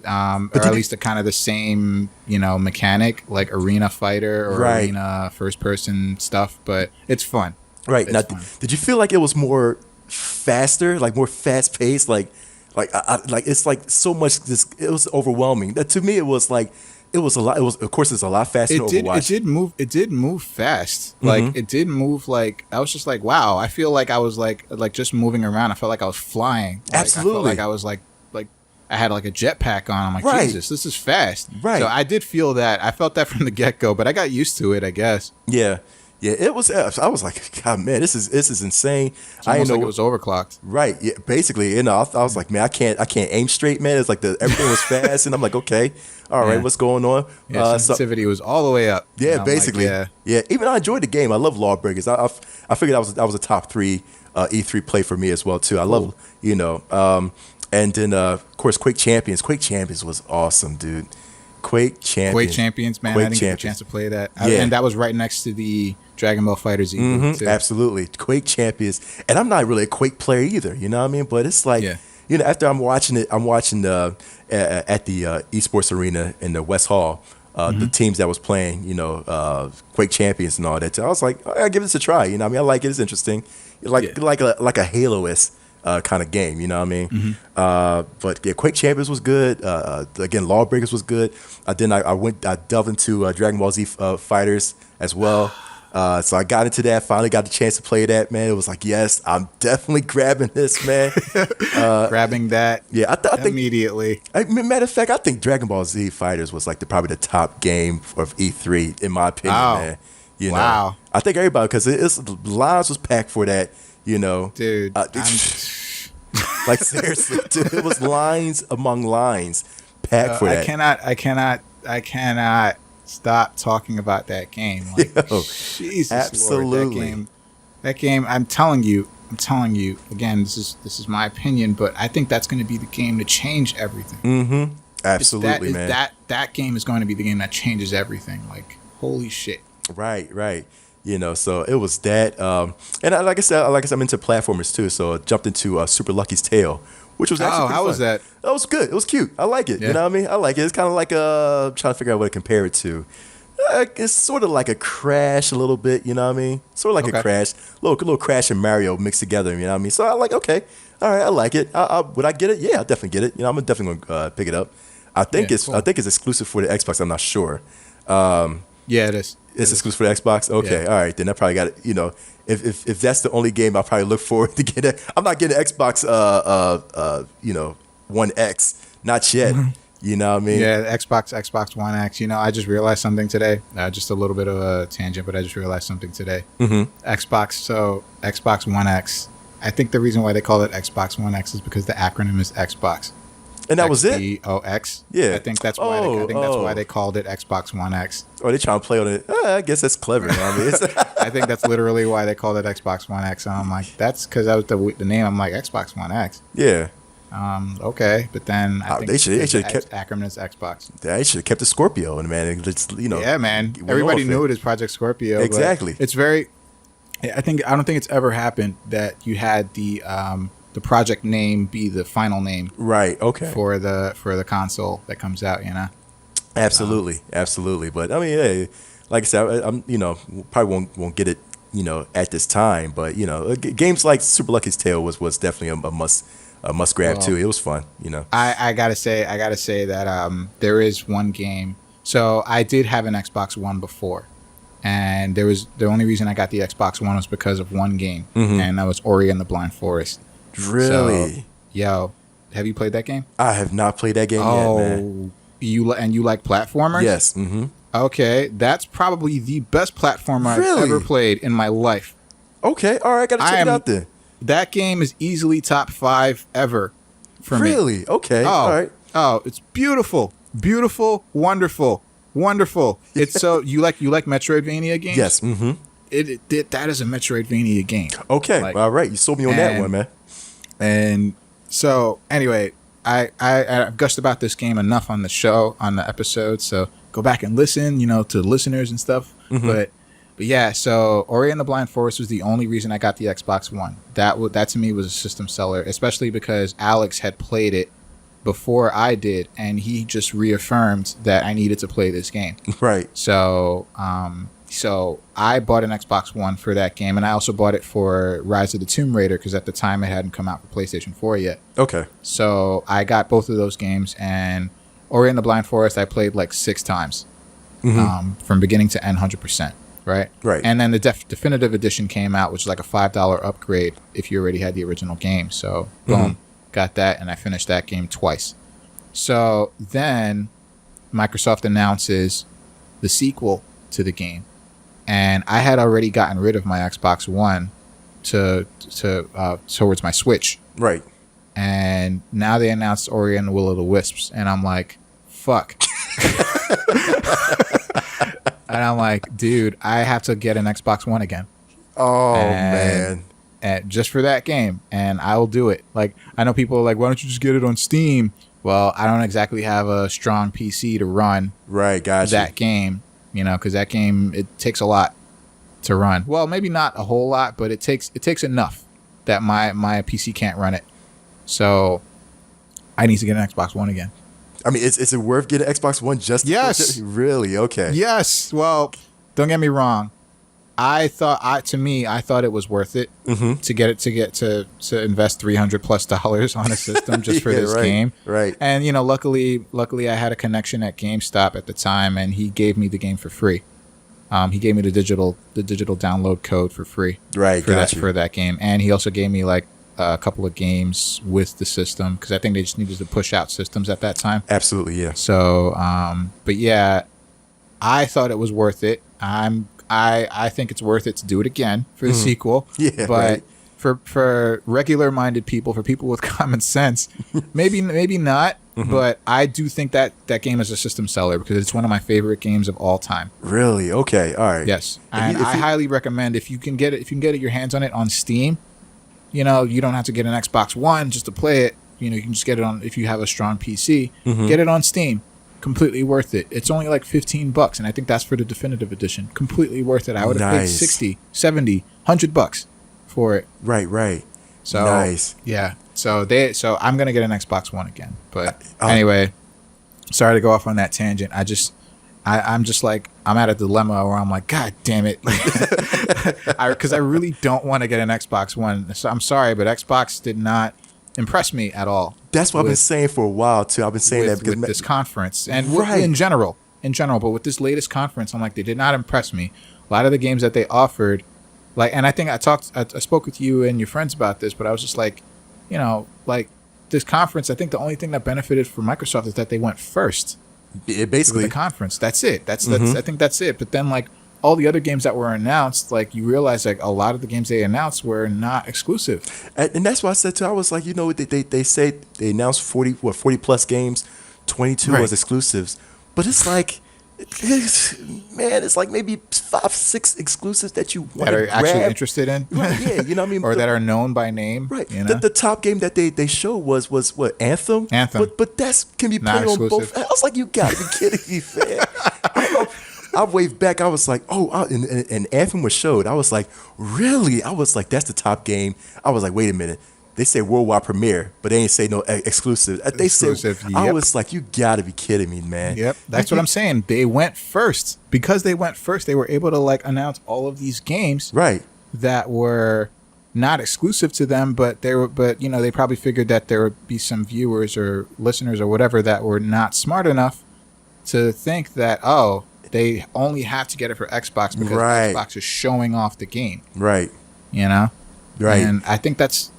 Or at least kind of the same, mechanic, like arena fighter or arena first person stuff. But it's fun. Right. Now, did you feel like it was more faster, like more fast paced, like it's like so much? It was overwhelming. That to me, it was like. It was a lot. Of course, it's a lot faster than Overwatch. It did move fast. Like it did move. Like I was just like, wow. I feel like I was like just moving around. I felt like I was flying. Absolutely. I felt like I was like I had like a jetpack on. I'm like, Jesus, this is fast. Right. So I did feel that. I felt that from the get go, but I got used to it, I guess. Yeah. Yeah, it was. I was like, God, man, this is insane. I didn't know it was overclocked. Right. Yeah. Basically, I was like, man, I can't aim straight, man. It's like everything was fast, and I'm like, okay, all right, what's going on? Yeah, sensitivity was all the way up. Yeah, basically. Like, yeah. Even I enjoyed the game. I love Lawbreakers. I figured that was a top 3 E3 play for me as well too. I love and then of course Quake Champions. Quake Champions was awesome, dude. Quake Champions, man. I didn't get a chance to play that. And that was right next to the Dragon Ball FighterZ. Mm-hmm, absolutely. Quake Champions. And I'm not really a Quake player either, you know what I mean? But it's like, after I'm watching at the esports arena in the West Hall, the teams that was playing, Quake Champions and all that. I was like, I'll give this a try. You know what I mean? I like it. It's interesting. Like a Halo-esque kind of game, you know what I mean? But yeah, Quake Champions was good. Again, Lawbreakers was good. I delved into Dragon Ball Z Fighters as well. So I got into that. Finally got the chance to play that, man. It was like, yes, I'm definitely grabbing this, man. Grabbing that. Yeah, I think immediately. Matter of fact, I think Dragon Ball Z Fighters was like probably the top game of E3 in my opinion, man. Wow. I think everybody, because the lines was packed for that. Dude, like seriously, dude, it was lines among lines packed for that. I cannot I cannot stop talking about that game. Like, Yo, Jesus absolutely. Lord, that game. I'm telling you. Again, this is my opinion, but I think that's going to be the game to change everything. Mm-hmm. Absolutely, man. That game is going to be the game that changes everything. Like, holy shit. Right. So it was that. And like I said, I'm into platformers too. So I jumped into Super Lucky's Tale, which was actually how was that? That was good. It was cute. I like it. Yeah. You know what I mean? I like it. It's kind of like trying to figure out what to compare it to. It's sort of like a Crash a little bit. You know what I mean? Sort of like a Crash, little Crash and Mario mixed together. You know what I mean? So I like. Okay, all right. I like it. Would I get it? Yeah, I'll definitely get it. I'm definitely gonna pick it up. I think it's exclusive for the Xbox. I'm not sure. Yeah, it is. It's exclusive for the Xbox? Okay, all right. Then I probably got it. If that's the only game I'll probably look forward to get it. I'm not getting an Xbox, One X. Not yet. You know what I mean? Yeah, Xbox One X. I just realized something today. Just a little bit of a tangent, but I just realized something today. Xbox One X. I think the reason why they call it Xbox One X is because the acronym is Xbox. And that was it? XBOX. Yeah. I think that's why that's why they called it Xbox One X. Or they trying to play on it. I guess that's clever. I think that's literally why they called it Xbox One X. And I'm like, that's because that was the name. I'm like, Xbox One X. Yeah. Okay, but then I think they should have kept acronym is Xbox. They should have kept the Scorpio, and man, Yeah, man. Everybody knew it as Project Scorpio. Exactly. It's very. I don't think it's ever happened that you had the project name be the final name. Right. Okay. For the console that comes out, Absolutely. But I mean, hey, like I said, I'm probably won't get it at this time, but games like Super Lucky's Tale was definitely a must grab too. It was fun. I gotta say that there is one game. So I did have an Xbox One before, and the only reason I got the Xbox One was because of one game, and that was Ori and the Blind Forest. Really? So, have you played that game? I have not played that game yet, man. You like platformers? Yes. Mm-hmm. Okay, that's probably the best platformer I've ever played in my life. Okay, all right, gotta check it out then. That game is easily top 5 ever for me. Really? Okay. All right. Oh, it's beautiful, wonderful. It's so you like Metroidvania games? Yes. Mm-hmm. That is a Metroidvania game. Okay. All right. You sold me on that one, man. And so anyway, I've gushed about this game enough on the show, on the episode. So go back and listen, to the listeners and stuff. But yeah, so Ori and the Blind Forest was the only reason I got the Xbox One. That to me was a system seller, especially because Alex had played it before I did, and he just reaffirmed that I needed to play this game. Right. So I bought an Xbox One for that game, and I also bought it for Rise of the Tomb Raider because at the time it hadn't come out for PlayStation 4 yet. Okay. So I got both of those games, and Ori and the Blind Forest I played like 6 times, from beginning to end, 100%. Right. And then the definitive edition came out, which is like a $5 upgrade if you already had the original game. So boom, got that, and I finished that game twice. So then Microsoft announces the sequel to the game, and I had already gotten rid of my Xbox One towards my Switch. Right. And now they announced Ori and the Will of the Wisps, and I'm like, fuck. And I'm like, dude, I have to get an Xbox One again. Man. And just for that game, and I will do it. Like, I know people are like, why don't you just get it on Steam? Well, I don't exactly have a strong PC to run that game, because that game, it takes a lot to run. Well, maybe not a whole lot, but it takes enough that my PC can't run it. So I need to get an Xbox One again. I mean, is it worth getting an Xbox One Yes. Really? Okay. Yes. Well, don't get me wrong. I thought it was worth it to invest $300+ on a system just for this game. Right. And luckily I had a connection at GameStop at the time, and he gave me the game for free. He gave me the digital download code for free. Right. For that game, and he also gave me like a couple of games with the system because I think they just needed to push out systems at that time. Absolutely, yeah. So, but yeah, I thought it was worth it. I think it's worth it to do it again for the sequel. Yeah, but for regular minded people, for people with common sense, maybe not. but I do think that that game is a system seller because it's one of my favorite games of all time. Really? Okay. All right. Yes, and I highly recommend if you can get it. If you can get your hands on it on Steam, you don't have to get an Xbox One just to play it. You can just get it on if you have a strong PC. Get it on Steam. Completely worth it. It's only like $15, and I think that's for the definitive edition. Completely worth it. I would have paid 60, 70, $100 for it. Right. So nice. Yeah. So I'm gonna get an Xbox One again. But anyway, sorry to go off on that tangent. I'm just like I'm at a dilemma where I'm like, God damn it, because I really don't want to get an Xbox One. So I'm sorry, but Xbox did not impress me at all. That's what I've been saying for a while too. I've been saying that because with this conference and in general, but with this latest conference, I'm like, they did not impress me. A lot of the games that they offered, and I think I spoke with you and your friends about this, but I was just like, this conference, I think the only thing that benefited for Microsoft is that they went first. Basically, the conference. That's it. That's I think that's it. But then all the other games that were announced, you realize a lot of the games they announced were not exclusive. And that's what I said too. I was like, they say they announced 40 plus games, 22 as exclusives, but it's like, it's like maybe 5-6 exclusives that you want that are actually interested in. Right, yeah, you know what I mean? Or that are known by name. Right. The top game that they showed was what, Anthem? Anthem. But can be played on both. I was like, you gotta be kidding me, man. I waved back. I was like, and Anthem was showed. I was like, really? I was like, that's the top game. I was like, wait a minute. They say worldwide premiere, but they ain't say no exclusive. They said, I was like, you got to be kidding me, man. Yep, that's what I'm saying. They went first. Because they went first, they were able to announce all of these games that were not exclusive to them, but they probably figured that there would be some viewers or listeners or whatever that were not smart enough to think that, they only have to get it for Xbox because Xbox is showing off the game. Right. Right. And I think that's...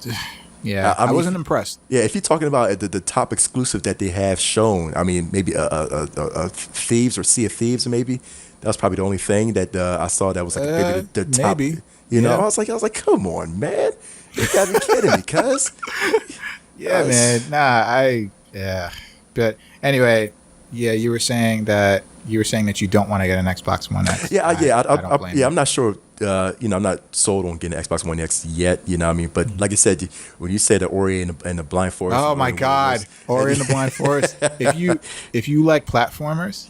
Yeah, I wasn't impressed. Yeah, if you're talking about the top exclusive that they have shown, I mean, maybe a Thieves or Sea of Thieves, maybe that was probably the only thing that I saw that was maybe the top. Maybe. I was like, come on, man, you gotta be kidding me, cuz. Yeah, man. But anyway, you were saying that you don't want to get an Xbox One X. I'm not sure. I'm not sold on getting an Xbox One X yet. You know what I mean? But like I said, when you said the Ori and the Blind Forest. Oh my God, Ori and the Blind Forest. If you like platformers,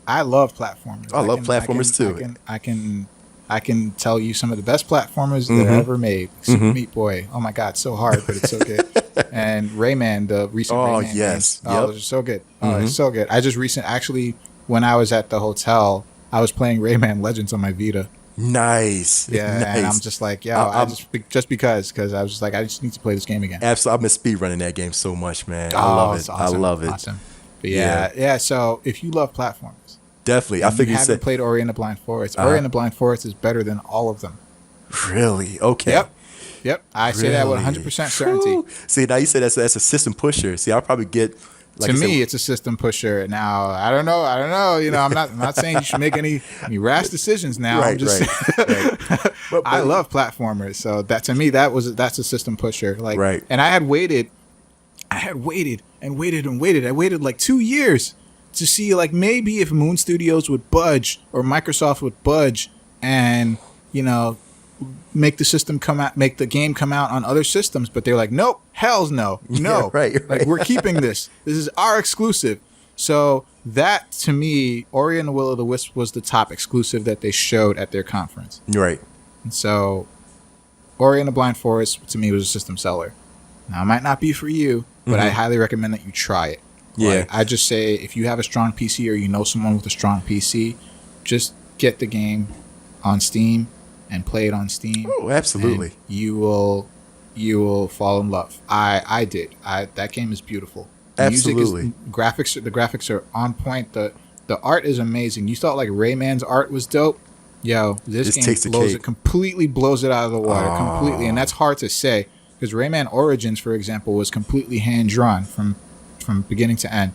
I love platformers. I love platformers too. I can tell you some of the best platformers that are ever made. Super Meat Boy. Oh my God, so hard, but it's so good. And Rayman, the recent Rayman games. Those are so good. It's so good. Actually, when I was at the hotel, I was playing Rayman Legends on my Vita. Nice. Yeah, nice. And I'm just like, because I was just like, I just need to play this game again. Absolutely. I've been speed running that game so much, man. I love it. Awesome. I love it. Awesome. But so if you love platformers, definitely. I think you haven't played Ori and the Blind Forest. Ori and the Blind Forest is better than all of them. Really? Okay. Yep. I say that with 100% certainty. See, now you say that's a system pusher. See, I'll probably get. To me, it's a system pusher. Now, I don't know. I'm not saying you should make any rash decisions now. Right, I'm just but I love platformers, so that to me that's a system pusher. And I waited like 2 years to see maybe if Moon Studios would budge or Microsoft would budge and make the game come out on other systems, but they're like, nope, hells no. Right. We're keeping this. This is our exclusive. So that to me, Ori and the Will of the Wisp was the top exclusive that they showed at their conference. Right. And so Ori and the Blind Forest to me was a system seller. Now it might not be for you, but I highly recommend that you try it. Yeah. I just say if you have a strong PC or someone with a strong PC, just get the game on Steam and play it on Steam. Oh, absolutely. You will fall in love. I did. That game is beautiful. Absolutely. The graphics are on point. The art is amazing. You thought Rayman's art was dope? Yo, this game completely blows it out of the water. Completely. And that's hard to say because Rayman Origins, for example, was completely hand drawn from beginning to end.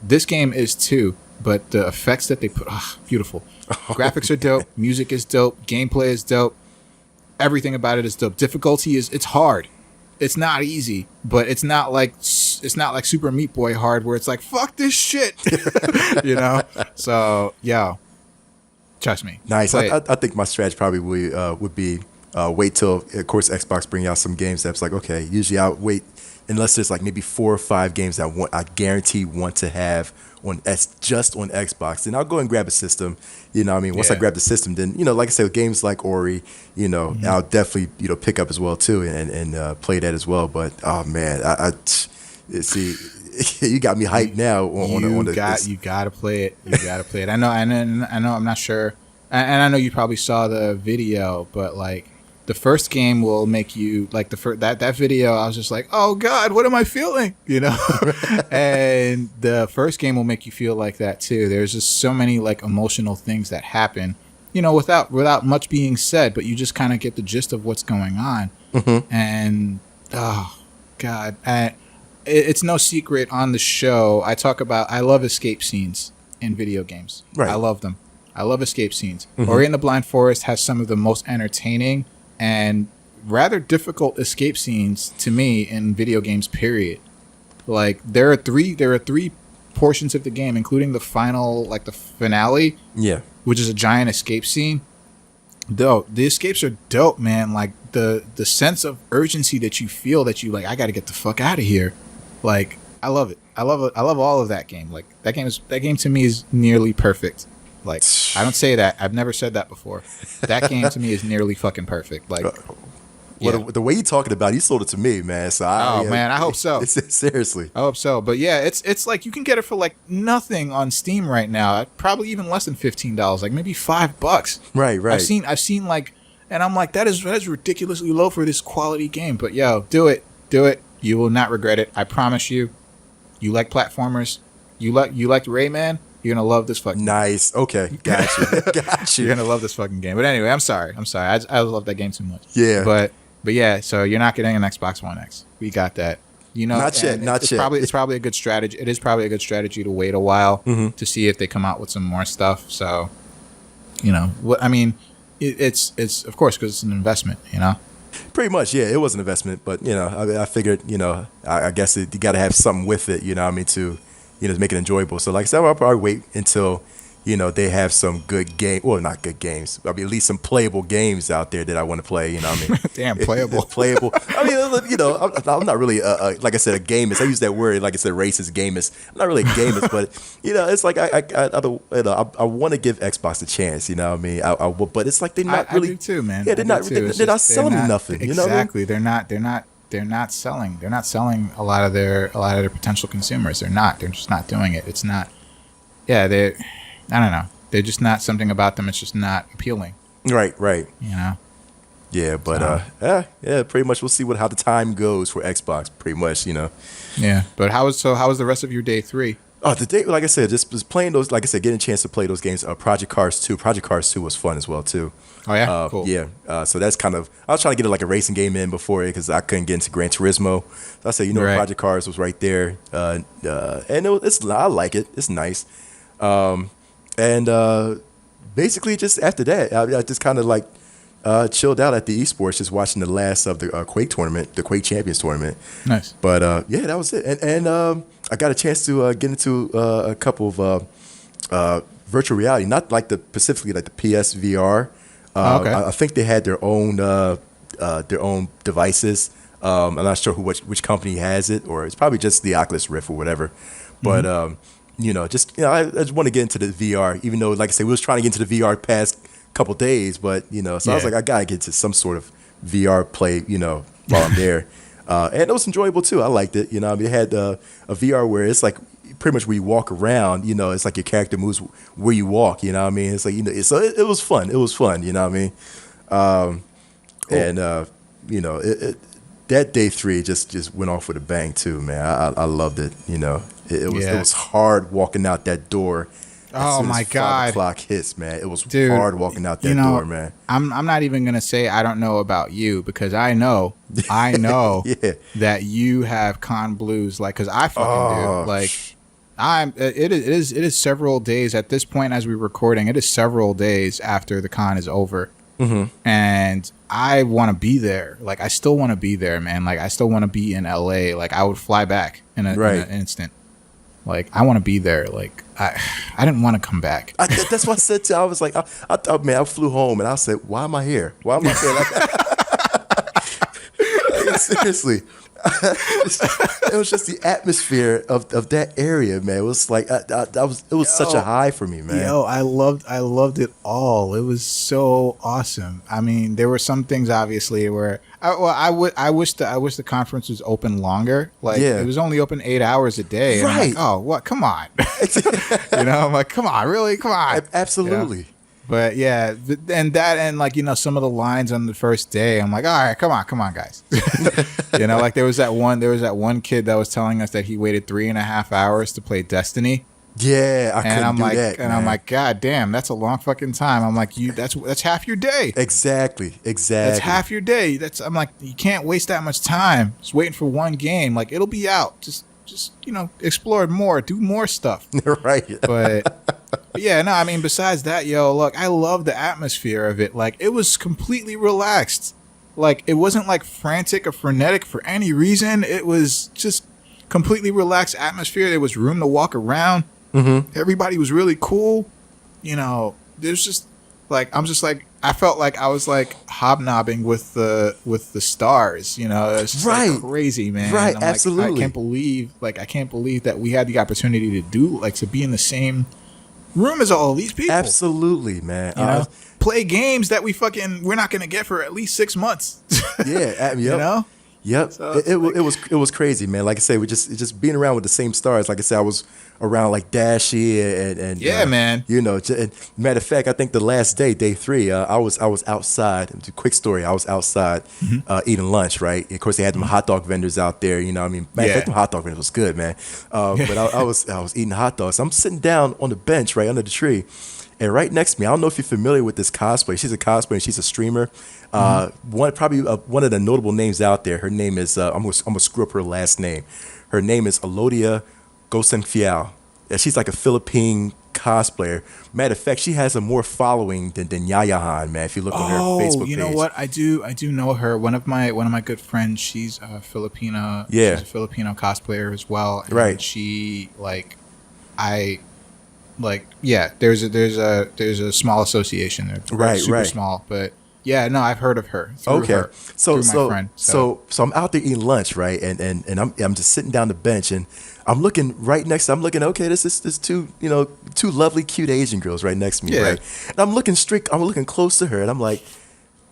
This game is too, but the effects that they put, beautiful. Graphics are dope. Music is dope. Gameplay is dope. Everything about it is dope. Difficulty it's hard. it's not easy, but it's not like Super Meat Boy hard where it's like fuck this shit, you know. So yeah, trust me. Nice. I think my strategy probably would be wait till, of course, Xbox bring out some games that's like, okay, usually I'll wait unless there's like maybe 4 or 5 games that I guarantee want to have just on Xbox. Then I'll go and grab a system. You know what I mean? Once I grab the system, then, you know, like I said, with games like Ori, you know, I'll definitely, you know, pick up as well too and play that as well. But oh man, I see, you got me hyped now you gotta play it. You gotta play it. I know, I'm not sure. And I know you probably saw the video, but like the first game will make you like that video. I was just like, oh God, what am I feeling? You know, and the first game will make you feel like that too. There's just so many like emotional things that happen, you know, without much being said, but you just kind of get the gist of what's going on. And oh God, it's no secret on the show. I love escape scenes in video games. Right. I love them. I love escape scenes. Ori and the Blind Forest has some of the most entertaining and rather difficult escape scenes to me in video games, period. Like there are three portions of the game, including the final, like the finale, which is a giant escape scene. Though the escapes are dope, man. Like the sense of urgency that you feel, that you like, I got to get the fuck out of here. Like I love it. I love all of that game. Like that game to me is nearly perfect. Like, I don't say that. I've never said that before. That game to me is nearly fucking perfect. Like, the way you're talking about it, you sold it to me, man. So man, I hope so. Seriously. I hope so. But yeah, it's like you can get it for like nothing on Steam right now. Probably even less than $15, like maybe $5. Right. I've seen like, and I'm like, that is ridiculously low for this quality game. But yo, do it. You will not regret it. I promise you. You like platformers. You like Rayman. You're gonna love this fucking nice. Okay, got you. You're gonna love this fucking game. But anyway, I'm sorry. I love that game too much. Yeah. But yeah. So you're not getting an Xbox One X. We got that. You know, not yet. It's probably a good strategy. It is probably a good strategy to wait a while to see if they come out with some more stuff. So, you know, what I mean, it's of course because it's an investment. You know. Pretty much, yeah. It was an investment, but you know, I figured, you know, I guess you got to have something with it. You know what I mean, to make it enjoyable. So like I said, I'll probably wait until, you know, they have some good game. Well, not good games. I mean, at least some playable games out there that I want to play. You know what I mean? Damn, playable. Playable. I mean, you know, I'm not really, like I said, a gamist. I use that word, like I said, racist gamist. I'm not really a gamist, but, you know, it's like I want to give Xbox a chance. You know what I mean? But it's like they're not really. I do too, man. Yeah, they're not selling me nothing. You know what I mean? Exactly. They're not selling. They're not selling a lot of their potential consumers. They're just not doing it. It's not. Yeah, I don't know. They're just not, something about them. It's just not appealing. Right. You know. Yeah, but yeah. Pretty much, we'll see how the time goes for Xbox. Pretty much, you know. Yeah, but how was the rest of your day 3? Oh, the day, like I said, just was playing those. Like I said, getting a chance to play those games. Project Cars 2. Project Cars 2 was fun as well too. Oh yeah, cool. Yeah, so that's kind of. I was trying to get like a racing game in before it because I couldn't get into Gran Turismo. So I said, you know, right. Project Cars was right there, and I like it. It's nice, and basically just after that, I just kind of like chilled out at the esports, just watching the last of the Quake tournament, the Quake Champions tournament. Nice. But yeah, that was it, and I got a chance to get into a couple of virtual reality, not like specifically like the PSVR. Okay. I think they had their own devices. I'm not sure which company has it, or it's probably just the Oculus Rift or whatever. But you know, I just want to get into the VR, even though, like I said, we was trying to get into the VR past couple days, but you know, so I was like, I gotta get to some sort of VR play, you know, while I'm there. And it was enjoyable too. I liked it. You know, I mean, it had a VR where it's like pretty much where you walk around, you know, it's like your character moves where you walk, you know what I mean? It's like, you know, so it was fun. It was fun, you know what I mean? Cool. And, you know, that day 3 just went off with a bang too, man. I loved it, you know. It was hard walking out that door. Oh my God! 5 o'clock hits, man. It was hard walking out that door, man. I'm not even gonna say I don't know about you, because I know yeah. that you have con blues, like, because I fucking do. Like, it is several days at this point as we're recording. It is several days after the con is over, and I want to be there. Like, I still want to be there, man. Like, I still want to be in LA. Like, I would fly back in an instant. Like, I want to be there. Like, I didn't want to come back. That's what I said to you. I was like, I flew home and I said, why am I here? Why am I here? Like, seriously. It was just the atmosphere of that area, man. It was like it was such a high for me, man. I loved it all. It was so awesome. I mean, there were some things obviously where I wish the conference was open longer. Like, it was only open 8 hours a day. And Right. I'm like, oh, what? Come on. I'm like, come on, really? Come on. Absolutely. You know? But yeah, and like, some of the lines on the first day, I'm like, all right, come on, guys. Like there was that one kid that was telling us that he waited 3.5 hours to play Destiny. Yeah, I couldn't do that. And I'm like, God damn, that's a long fucking time. I'm like, that's half your day. Exactly. That's half your day. I'm like, you can't waste that much time just waiting for one game. Like, it'll be out. Just explore more, do more stuff. Right. But yeah, no, I mean, besides that, look, I love the atmosphere of it. Like, it was completely relaxed. Like, it wasn't like frantic or frenetic for any reason. It was just completely relaxed atmosphere. There was room to walk around. Everybody was really cool. There's just like, I felt like I was like hobnobbing with the stars. It's just like crazy, man. Right, I'm absolutely. Like, I can't believe that we had the opportunity to be in the same room as all these people. Absolutely, man. Play games that we're not gonna get for at least 6 months. Yeah, yep. Yep. So it was crazy, man. Like I say, we just being around with the same stars. Like I said, I was around like Dashie and man. And matter of fact, I think the last day 3, I was outside. It's a quick story. I was outside eating lunch. Right. Of course, they had them hot dog vendors out there. I mean, man, I think the hot dog vendors was good, man. But I was eating hot dogs. I'm sitting down on the bench right under the tree. And right next to me, I don't know if you're familiar with this cosplay. She's a cosplayer and she's a streamer. One of the notable names out there. Her name is I'm gonna screw up her last name. Her name is Elodia Gosenfiao. She's like a Philippine cosplayer. Matter of fact, she has a more following than Yaya Han, man. If you look on her Facebook page. You know what? I do know her. One of my good friends. She's a Filipina. Yeah. She's a Filipino cosplayer as well. And right. She there's a small association there. Right. Super small, but yeah, no, I've heard of her. Through my friend. So I'm out there eating lunch, right? And I'm just sitting down the bench and I'm looking right next to, okay, this is two lovely, cute Asian girls right next to me, right? And I'm looking close to her and I'm like,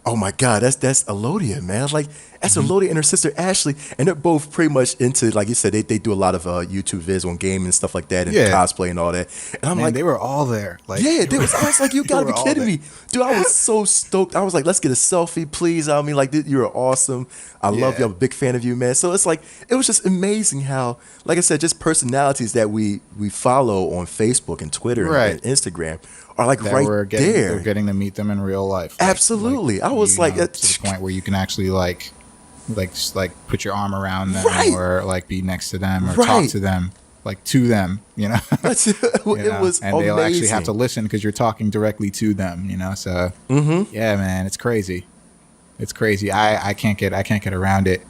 oh my God, that's Elodia, man. Like, that's Elodia and her sister Ashley, and they're both pretty much into, like you said, they do a lot of YouTube vids on gaming and stuff like that, and cosplay and all that. And I'm like, they were all there. Like, I was like, you gotta be kidding me, dude. I was so stoked. I was like, let's get a selfie, please. I mean, like, you were awesome. I love you. I'm a big fan of you, man. So it's like, it was just amazing how, like I said, just personalities that we follow on Facebook and Twitter and Instagram are like that there. We're getting to meet them in real life. Absolutely. I was like, to the point where you can actually like put your arm around them or like be next to them or talk to them, like to them, It was and amazing. They'll actually have to listen because you're talking directly to them, So yeah, man, it's crazy. It's crazy. I can't get around it.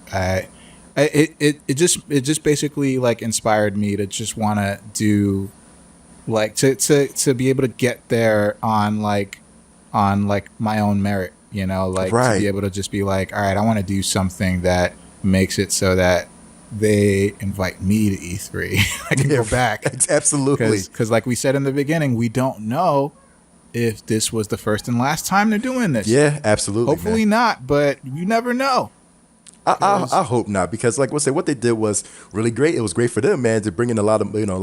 It just basically like inspired me to just want to do like to be able to get there on like my own merit, to be able to just be like, all right, I want to do something that makes it so that they invite me to E3. I can go back. Absolutely. Because like we said in the beginning, we don't know if this was the first and last time they're doing this. Yeah, absolutely. Hopefully not, but you never know. I hope not, because like we'll say, what they did was really great. It was great for them, man, to bring in a lot of money. A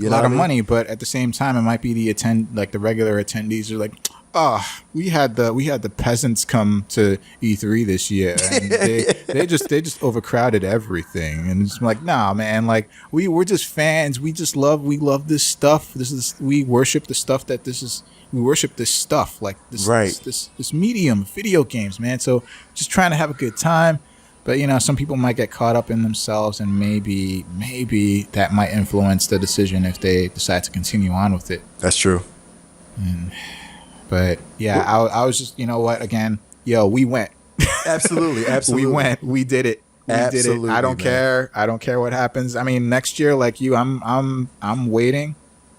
lot of money, but at the same time, it might be the regular attendees are like, oh, we had the peasants come to E3 this year, and they just overcrowded everything, and it's like, nah, man, like we're just fans. We love this stuff. We worship the stuff that this is. We worship this stuff, like this medium, video games, man. So just trying to have a good time. But, some people might get caught up in themselves, and maybe that might influence the decision if they decide to continue on with it. That's true. And But yeah, I was just, you know what? Again, yo, we went. Absolutely. We went. We did it. We did it. I don't care. I don't care what happens. I mean, next year, like you, I'm waiting.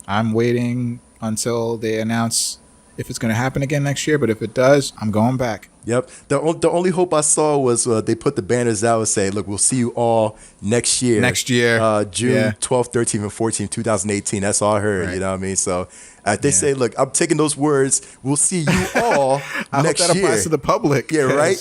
I'm waiting until they announce if it's going to happen again next year. But if it does, I'm going back. Yep. The only hope I saw was they put the banners out and say, "Look, we'll see you all next year." June 12th, 13th, and 14th, 2018. That's all I heard. Right. You know what I mean? So they say, "Look, I'm taking those words. We'll see you all I next hope that year." applies to the public. Yeah, right.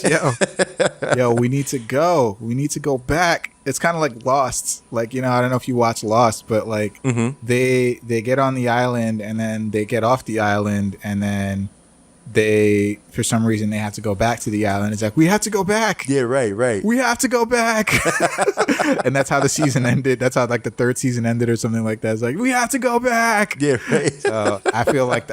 Yo, we need to go. We need to go back. It's kind of like Lost. Like, you know, I don't know if you watch Lost, but like they get on the island and then they get off the island and then they, for some reason, they have to go back to the island. It's like, we have to go back. Yeah, right. We have to go back. And that's how the season ended. That's how like the third season ended or something like that. It's like, we have to go back. Yeah, right. So I feel like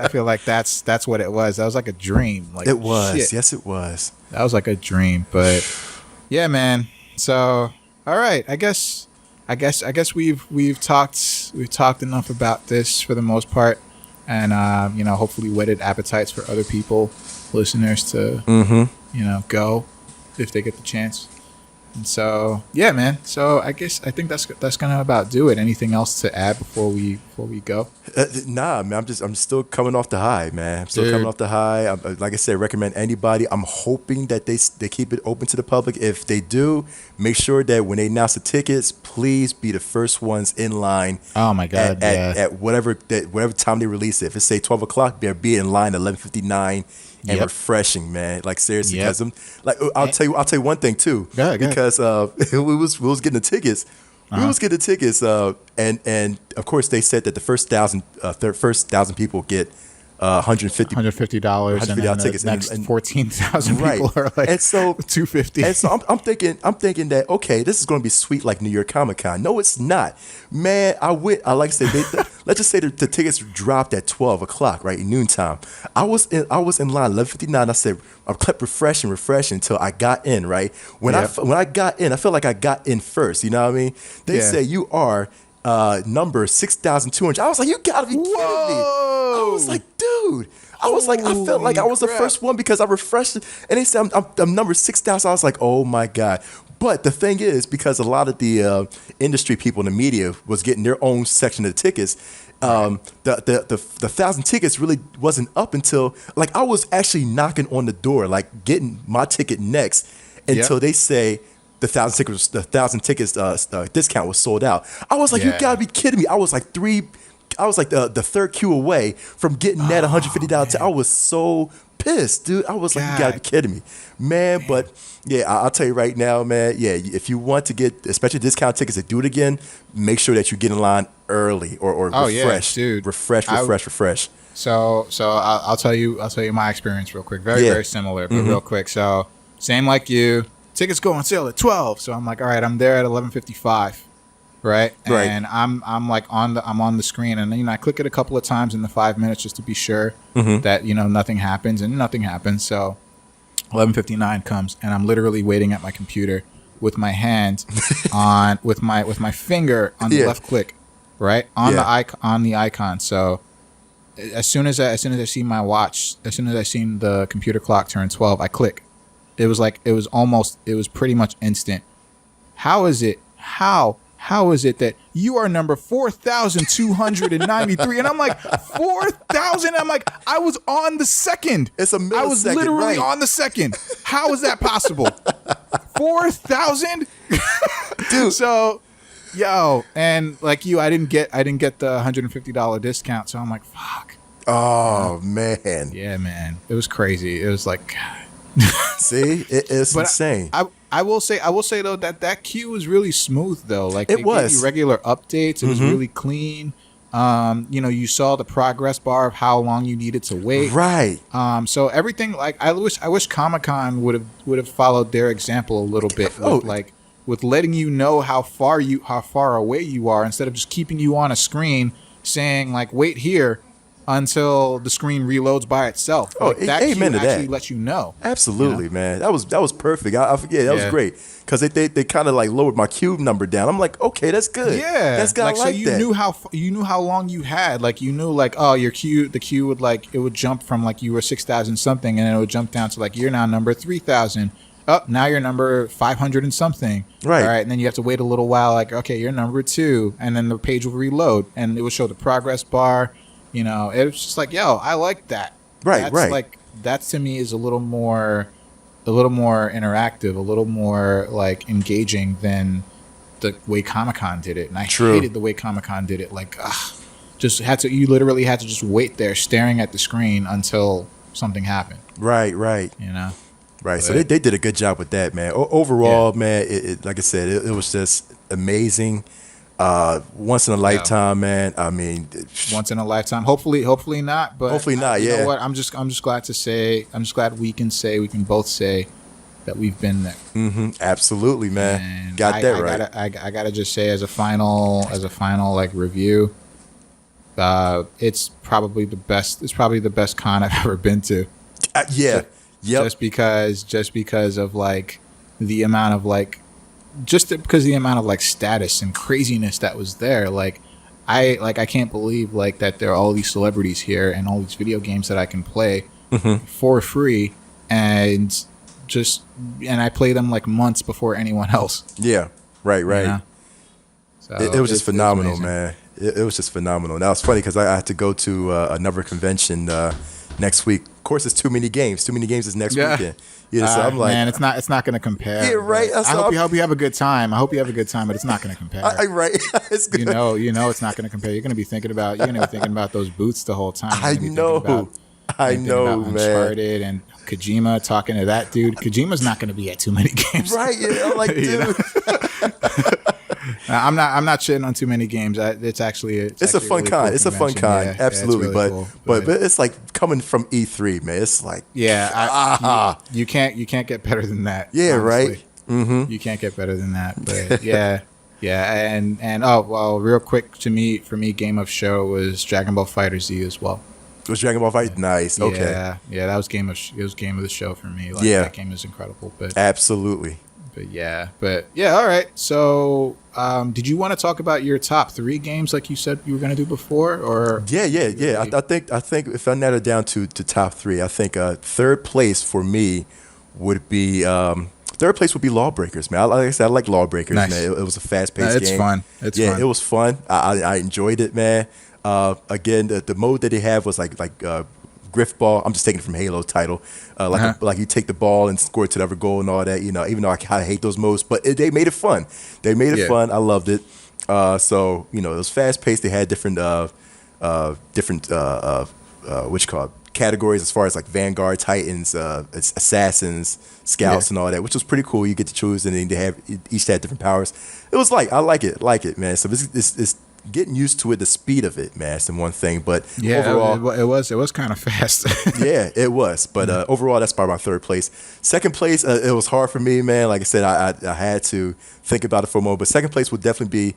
that's what it was. That was like a dream. Like, it was. shit. Yes, it was. That was like a dream. But yeah, man. So all right, I guess we've talked enough about this for the most part. And, you know, hopefully whetted appetites for other people, listeners to, you know, go if they get the chance. And so, yeah, man. So I think that's going to about do it. Anything else to add before we go? Nah, man. I'm still coming off the high, man. I'm still coming off the high. Like I said, recommend anybody. I'm hoping that they keep it open to the public. If they do, make sure that when they announce the tickets, please be the first ones in line. Oh my God! At whatever time they release it. If it's say 12 o'clock, they'll be in line at 11:59. And refreshing, man. Like seriously, because I'll tell you one thing too. Because we was getting the tickets. We was getting the tickets, and of course they said that the first thousand people get $150 tickets. Next 14,000 people are like $250. And so I'm thinking that okay, this is going to be sweet like New York Comic Con. No, it's not, man. Like I said, let's just say the tickets dropped at 12 o'clock, right, noontime. I was in line 11:59. I said I kept refreshing until I got in. Right when I got in, I felt like I got in first. You know what I mean? They say you are number 6,200. I was like, you gotta be kidding me. I was like, dude. I felt like I was the first one because I refreshed it. And they said I'm number 6,000. I was like, oh my God. But the thing is, because a lot of the industry people in the media was getting their own section of the tickets, the 1,000 tickets really wasn't up until like I was actually knocking on the door, like getting my ticket next until they say the 1,000 tickets discount was sold out. I was like, you gotta be kidding me. I was like the third queue away from getting that $150. I was so pissed, dude. I was like, you gotta be kidding me, man. But yeah, I'll tell you right now, man. Yeah, if you want to get especially discount tickets to do it again, make sure that you get in line early or refresh, dude. Refresh. So I'll tell you my experience real quick. Very similar, but real quick. So same like you. Tickets go on sale at 12. So I'm like, all right, I'm there at 11:55. Right. And I'm like on the screen, and you know I click it a couple of times in the 5 minutes just to be sure that you know nothing happens, and nothing happens. So 11:59 comes, and I'm literally waiting at my computer with my hand on with my finger on the left click, right on the icon. So as soon as I see my watch, as soon as I seen the computer clock turn 12, I click. It was pretty much instant. How is it that you are number 4,293? And I'm like, 4,000? I'm like, I was on the second. It's a millisecond, I was literally on the second. How is that possible? 4,000? Dude. So, yo, and like you, I didn't get the $150 discount. So I'm like, fuck. Oh, man. Yeah, man. It was crazy. It was like, God. See, it's insane. I will say though that queue was really smooth though. Like it was gave you regular updates. It was really clean. You know, you saw the progress bar of how long you needed to wait. Right. So everything, like I wish Comic-Con would have followed their example a little bit. With letting you know how far away you are, instead of just keeping you on a screen saying like wait here. until the screen reloads by itself. Oh, Like, that amen cue to that. actually lets you know. Absolutely, man. That was perfect. I forget. That was great because they kind of like lowered my cube number down. I'm like, okay, that's good. Yeah, that's good. like, I like so you that. knew how long you had. Like, you knew, like, oh, the queue would, like, it would jump from, like, you were 6,000 something, and then it would jump down to, like, you're now number 3,000. Oh, now you're number 500 and something. Right. All right, and then you have to wait a little while. Like, okay, you're number 2, and then the page will reload, and it will show the progress bar. You know, it was just like, yo, I like that. Right. Like, that to me is a little more interactive, a little more like engaging than the way Comic-Con did it. And I hated the way Comic-Con did it. Like, you literally had to just wait there staring at the screen until something happened. Right. You know? Right. So they did a good job with that, man. Overall, man, it like I said, it was just amazing. Once in a lifetime, man. I mean, once in a lifetime. Hopefully not. But hopefully not. You yeah. know what? I'm just glad we can both say that we've been there. Mm-hmm. Absolutely, man. And Got that right. I gotta just say, as a final like review, it's probably the best. It's probably the best con I've ever been to. Yeah. Yep. Just because of like the amount of like. Just because of the amount of like status and craziness that was there, like I can't believe like that there are all these celebrities here and all these video games that I can play for free, and I play them like months before anyone else. Yeah, right. You know? So it was just phenomenal, man. It was just phenomenal. Now it's funny because I had to go to another convention next week. Of course, it's too many games. Too many games is next weekend. Yeah, so I'm like, man, it's not going to compare. Yeah, right. I hope you have a good time. But it's not going to compare. Right. It's good. You know, it's not going to compare. You're going to be thinking about those boots the whole time. I know, man. Uncharted and Kojima talking to that dude. Kojima's not going to be at too many games, right? Yeah, I'm like, dude. I'm not shitting on too many games. It's a fun really con. cool It's a fun con, yeah, absolutely. Really cool, but it's like coming from E3, man. It's like you can't get better than that. Yeah, honestly. right. Mm-hmm. You can't get better than that. But yeah, and oh well, real quick for me, game of show was Dragon Ball Fighter Z as well. It was Dragon Ball Fight. Nice. Okay. Yeah, that was game of the show for me. Like, that game is incredible. But absolutely. But yeah. All right. So, did you want to talk about your top 3 games like you said you were going to do before, or? Yeah. I think if I narrow it down to top 3, I think third place for me would be Lawbreakers, man. Like I said, I like Lawbreakers, man. It was a fast-paced game. It's fun. Fun. It was fun. I enjoyed it, man. Again, the mode that they have was like Griff Ball. I'm just taking it from Halo title. Like you take the ball and score it to the other goal and all that. You know, even though I kind of hate those modes, but they made it fun. They made it fun. I loved it. So you know, it was fast paced. They had different categories as far as like Vanguard, Titans, Assassins, Scouts, and all that, which was pretty cool. You get to choose, and then they have each had different powers. It was I like it, man. So it's getting used to it, the speed of it, man. It's the one thing, but overall, it was kind of fast. Yeah, it was. But overall, that's probably my third place. Second place, it was hard for me, man. Like I said, I had to think about it for a moment. But second place would definitely be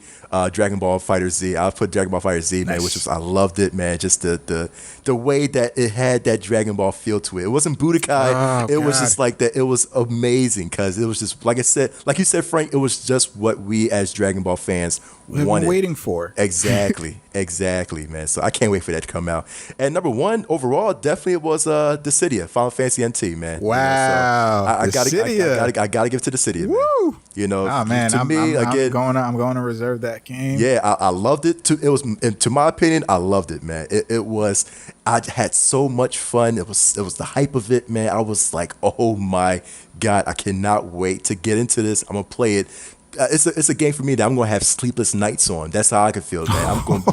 Dragon Ball Fighter Z. I'll put Dragon Ball Fighter Z, man, which was I loved it, man. Just the way that it had that Dragon Ball feel to it. It wasn't Budokai. It was just like that. It was amazing because it was just like you said, Frank. It was just what we as Dragon Ball fans we've wanted. been waiting for. Exactly, man. So I can't wait for that to come out. And number 1 overall, definitely it was Dissidia, Final Fantasy NT, man. Wow, you know, so I gotta give it to Dissidia. Woo! Man. You know, oh man, I'm going to reserve that game. Yeah, I loved it. It was, to my opinion, I loved it, man. It was. I had so much fun. It was the hype of it, man. I was like, oh my God, I cannot wait to get into this. I'm gonna play it. It's a game for me that I'm gonna have sleepless nights on. That's how I can feel, man. I'm going.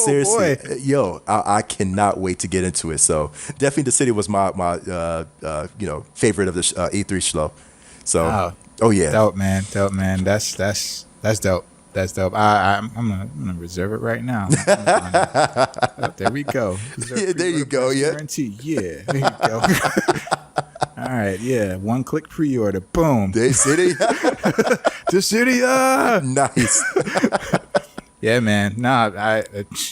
Seriously, yo, I cannot wait to get into it. So definitely, the city was my favorite of the E3 show. So yeah, dope man. That's dope. That's dope. I'm gonna reserve it right now. There we go. Yeah, there you go. Yeah. Guarantee. Yeah. There you go. All right. Yeah. 1-click pre-order. Boom. They city. The city. Nice. Yeah, man. Nah,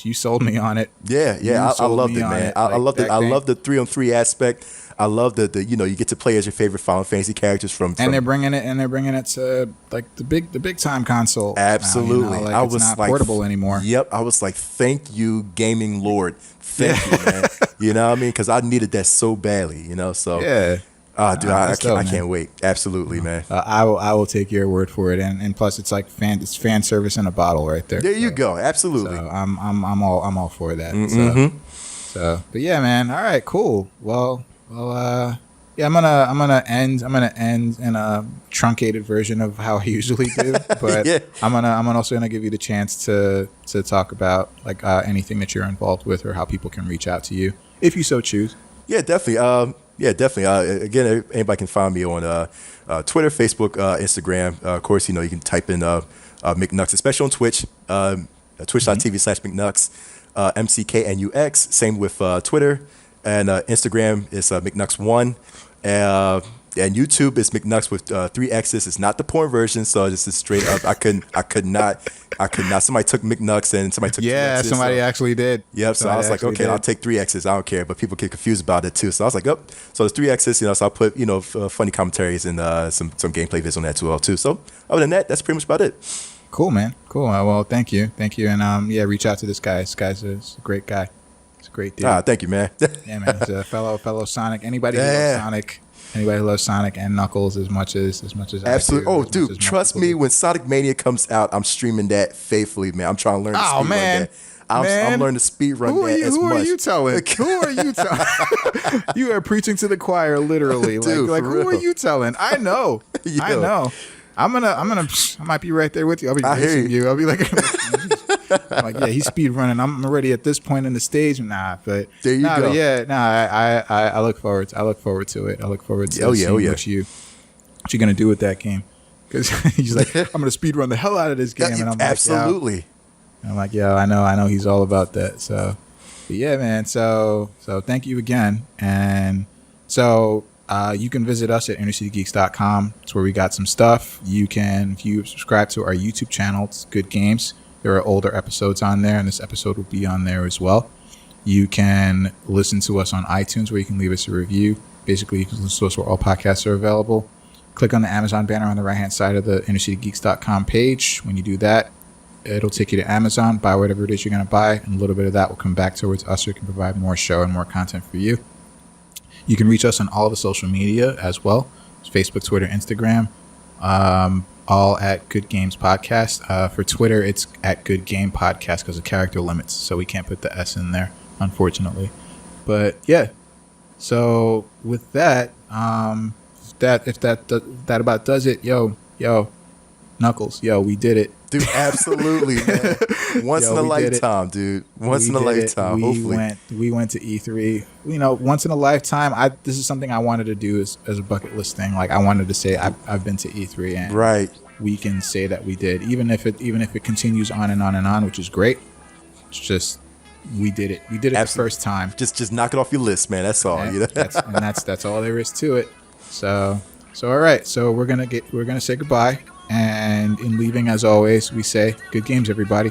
you sold me on it. Yeah, I loved it, man. I loved it. I love the 3-on-3 aspect. I love the you get to play as your favorite Final Fantasy characters from they're bringing it to like the big time console. Absolutely. Now, like, I it's was not like portable anymore. Yep, I was like, thank you, gaming lord. Thank you, man. You know what I mean? Because I needed that so badly. So Yeah. dude, I can't wait. Absolutely, man. I will take your word for it, and plus it's like it's fan service in a bottle right there. There you go. Absolutely. So I'm all for that. So but yeah, man. All right, cool. Well, yeah. I'm gonna end in a truncated version of how I usually do, but Yeah. I'm also gonna give you the chance to talk about like anything that you're involved with or how people can reach out to you if you so choose. Yeah, definitely. Again, anybody can find me on Twitter, Facebook, Instagram. Of course, you can type in McNux, especially on Twitch, twitch.tv/McNux, MCKNUX. Same with Twitter. And Instagram is McNux1. And YouTube is McNux with 3 X's. It's not the porn version, so this is straight up. I could not. Somebody took McNux and somebody took 2 X's. Somebody actually did. Yep. So I was like, okay, I'll take 3 X's. I don't care. But people get confused about it too. So I was like, oh, so there's 3 X's. So I'll put funny commentaries and some gameplay vids on that as well too. So other than that, that's pretty much about it. Cool, man. Cool. Well, thank you, and reach out to this guy. This guy's a great guy. He's a great dude. Thank you, man. Yeah, man. He's a fellow Sonic. Anybody who loves Sonic and Knuckles as much as absolutely. I do. Dude, trust me, when Sonic Mania comes out, I'm streaming that faithfully, man. I'm trying to learn to speed run that. I'm learning to speed run that as much. Who are you telling? Who are you telling? You are preaching to the choir, literally. Dude, like who are you telling? I know. Yo. I know. I might be right there with you. I'll be racing you. I'll be like, I'm like, yeah, he's speed running. I'm already at this point in the stage. But there you go. I look forward to it. I look forward to seeing what you're gonna do with that game. Because he's like, I'm gonna speed run the hell out of this game, and I'm absolutely. Like, I'm like, yo, I know he's all about that. So, but yeah, man. So thank you again, and so. You can visit us at InnerCityGeeks.com. It's where we got some stuff. You can, if you subscribe to our YouTube channel, it's Good Games. There are older episodes on there, and this episode will be on there as well. You can listen to us on iTunes, where you can leave us a review. Basically, you can listen to us where all podcasts are available. Click on the Amazon banner on the right-hand side of the InnerCityGeeks.com page. When you do that, it'll take you to Amazon. Buy whatever it is you're going to buy, and a little bit of that will come back towards us, so we can provide more show and more content for you. You can reach us on all of the social media as well. It's Facebook, Twitter, Instagram, all at Good Games Podcast. For Twitter, it's at Good Game Podcast because of character limits, so we can't put the S in there, unfortunately. But yeah, so with that, if that about does it, yo, Knuckles, we did it. Dude, absolutely, man. Once in a lifetime, dude. Once in a lifetime, hopefully. We went to E3. Once in a lifetime. This is something I wanted to do as a bucket list thing. Like, I wanted to say I've been to E3, and right. We can say that we did, even if it continues on and on and on, which is great. It's just we did it. We did it the first time. Just knock it off your list, man. That's all. That's all there is to it. So all right. So we're gonna say goodbye. And in leaving, as always, we say, good games, everybody.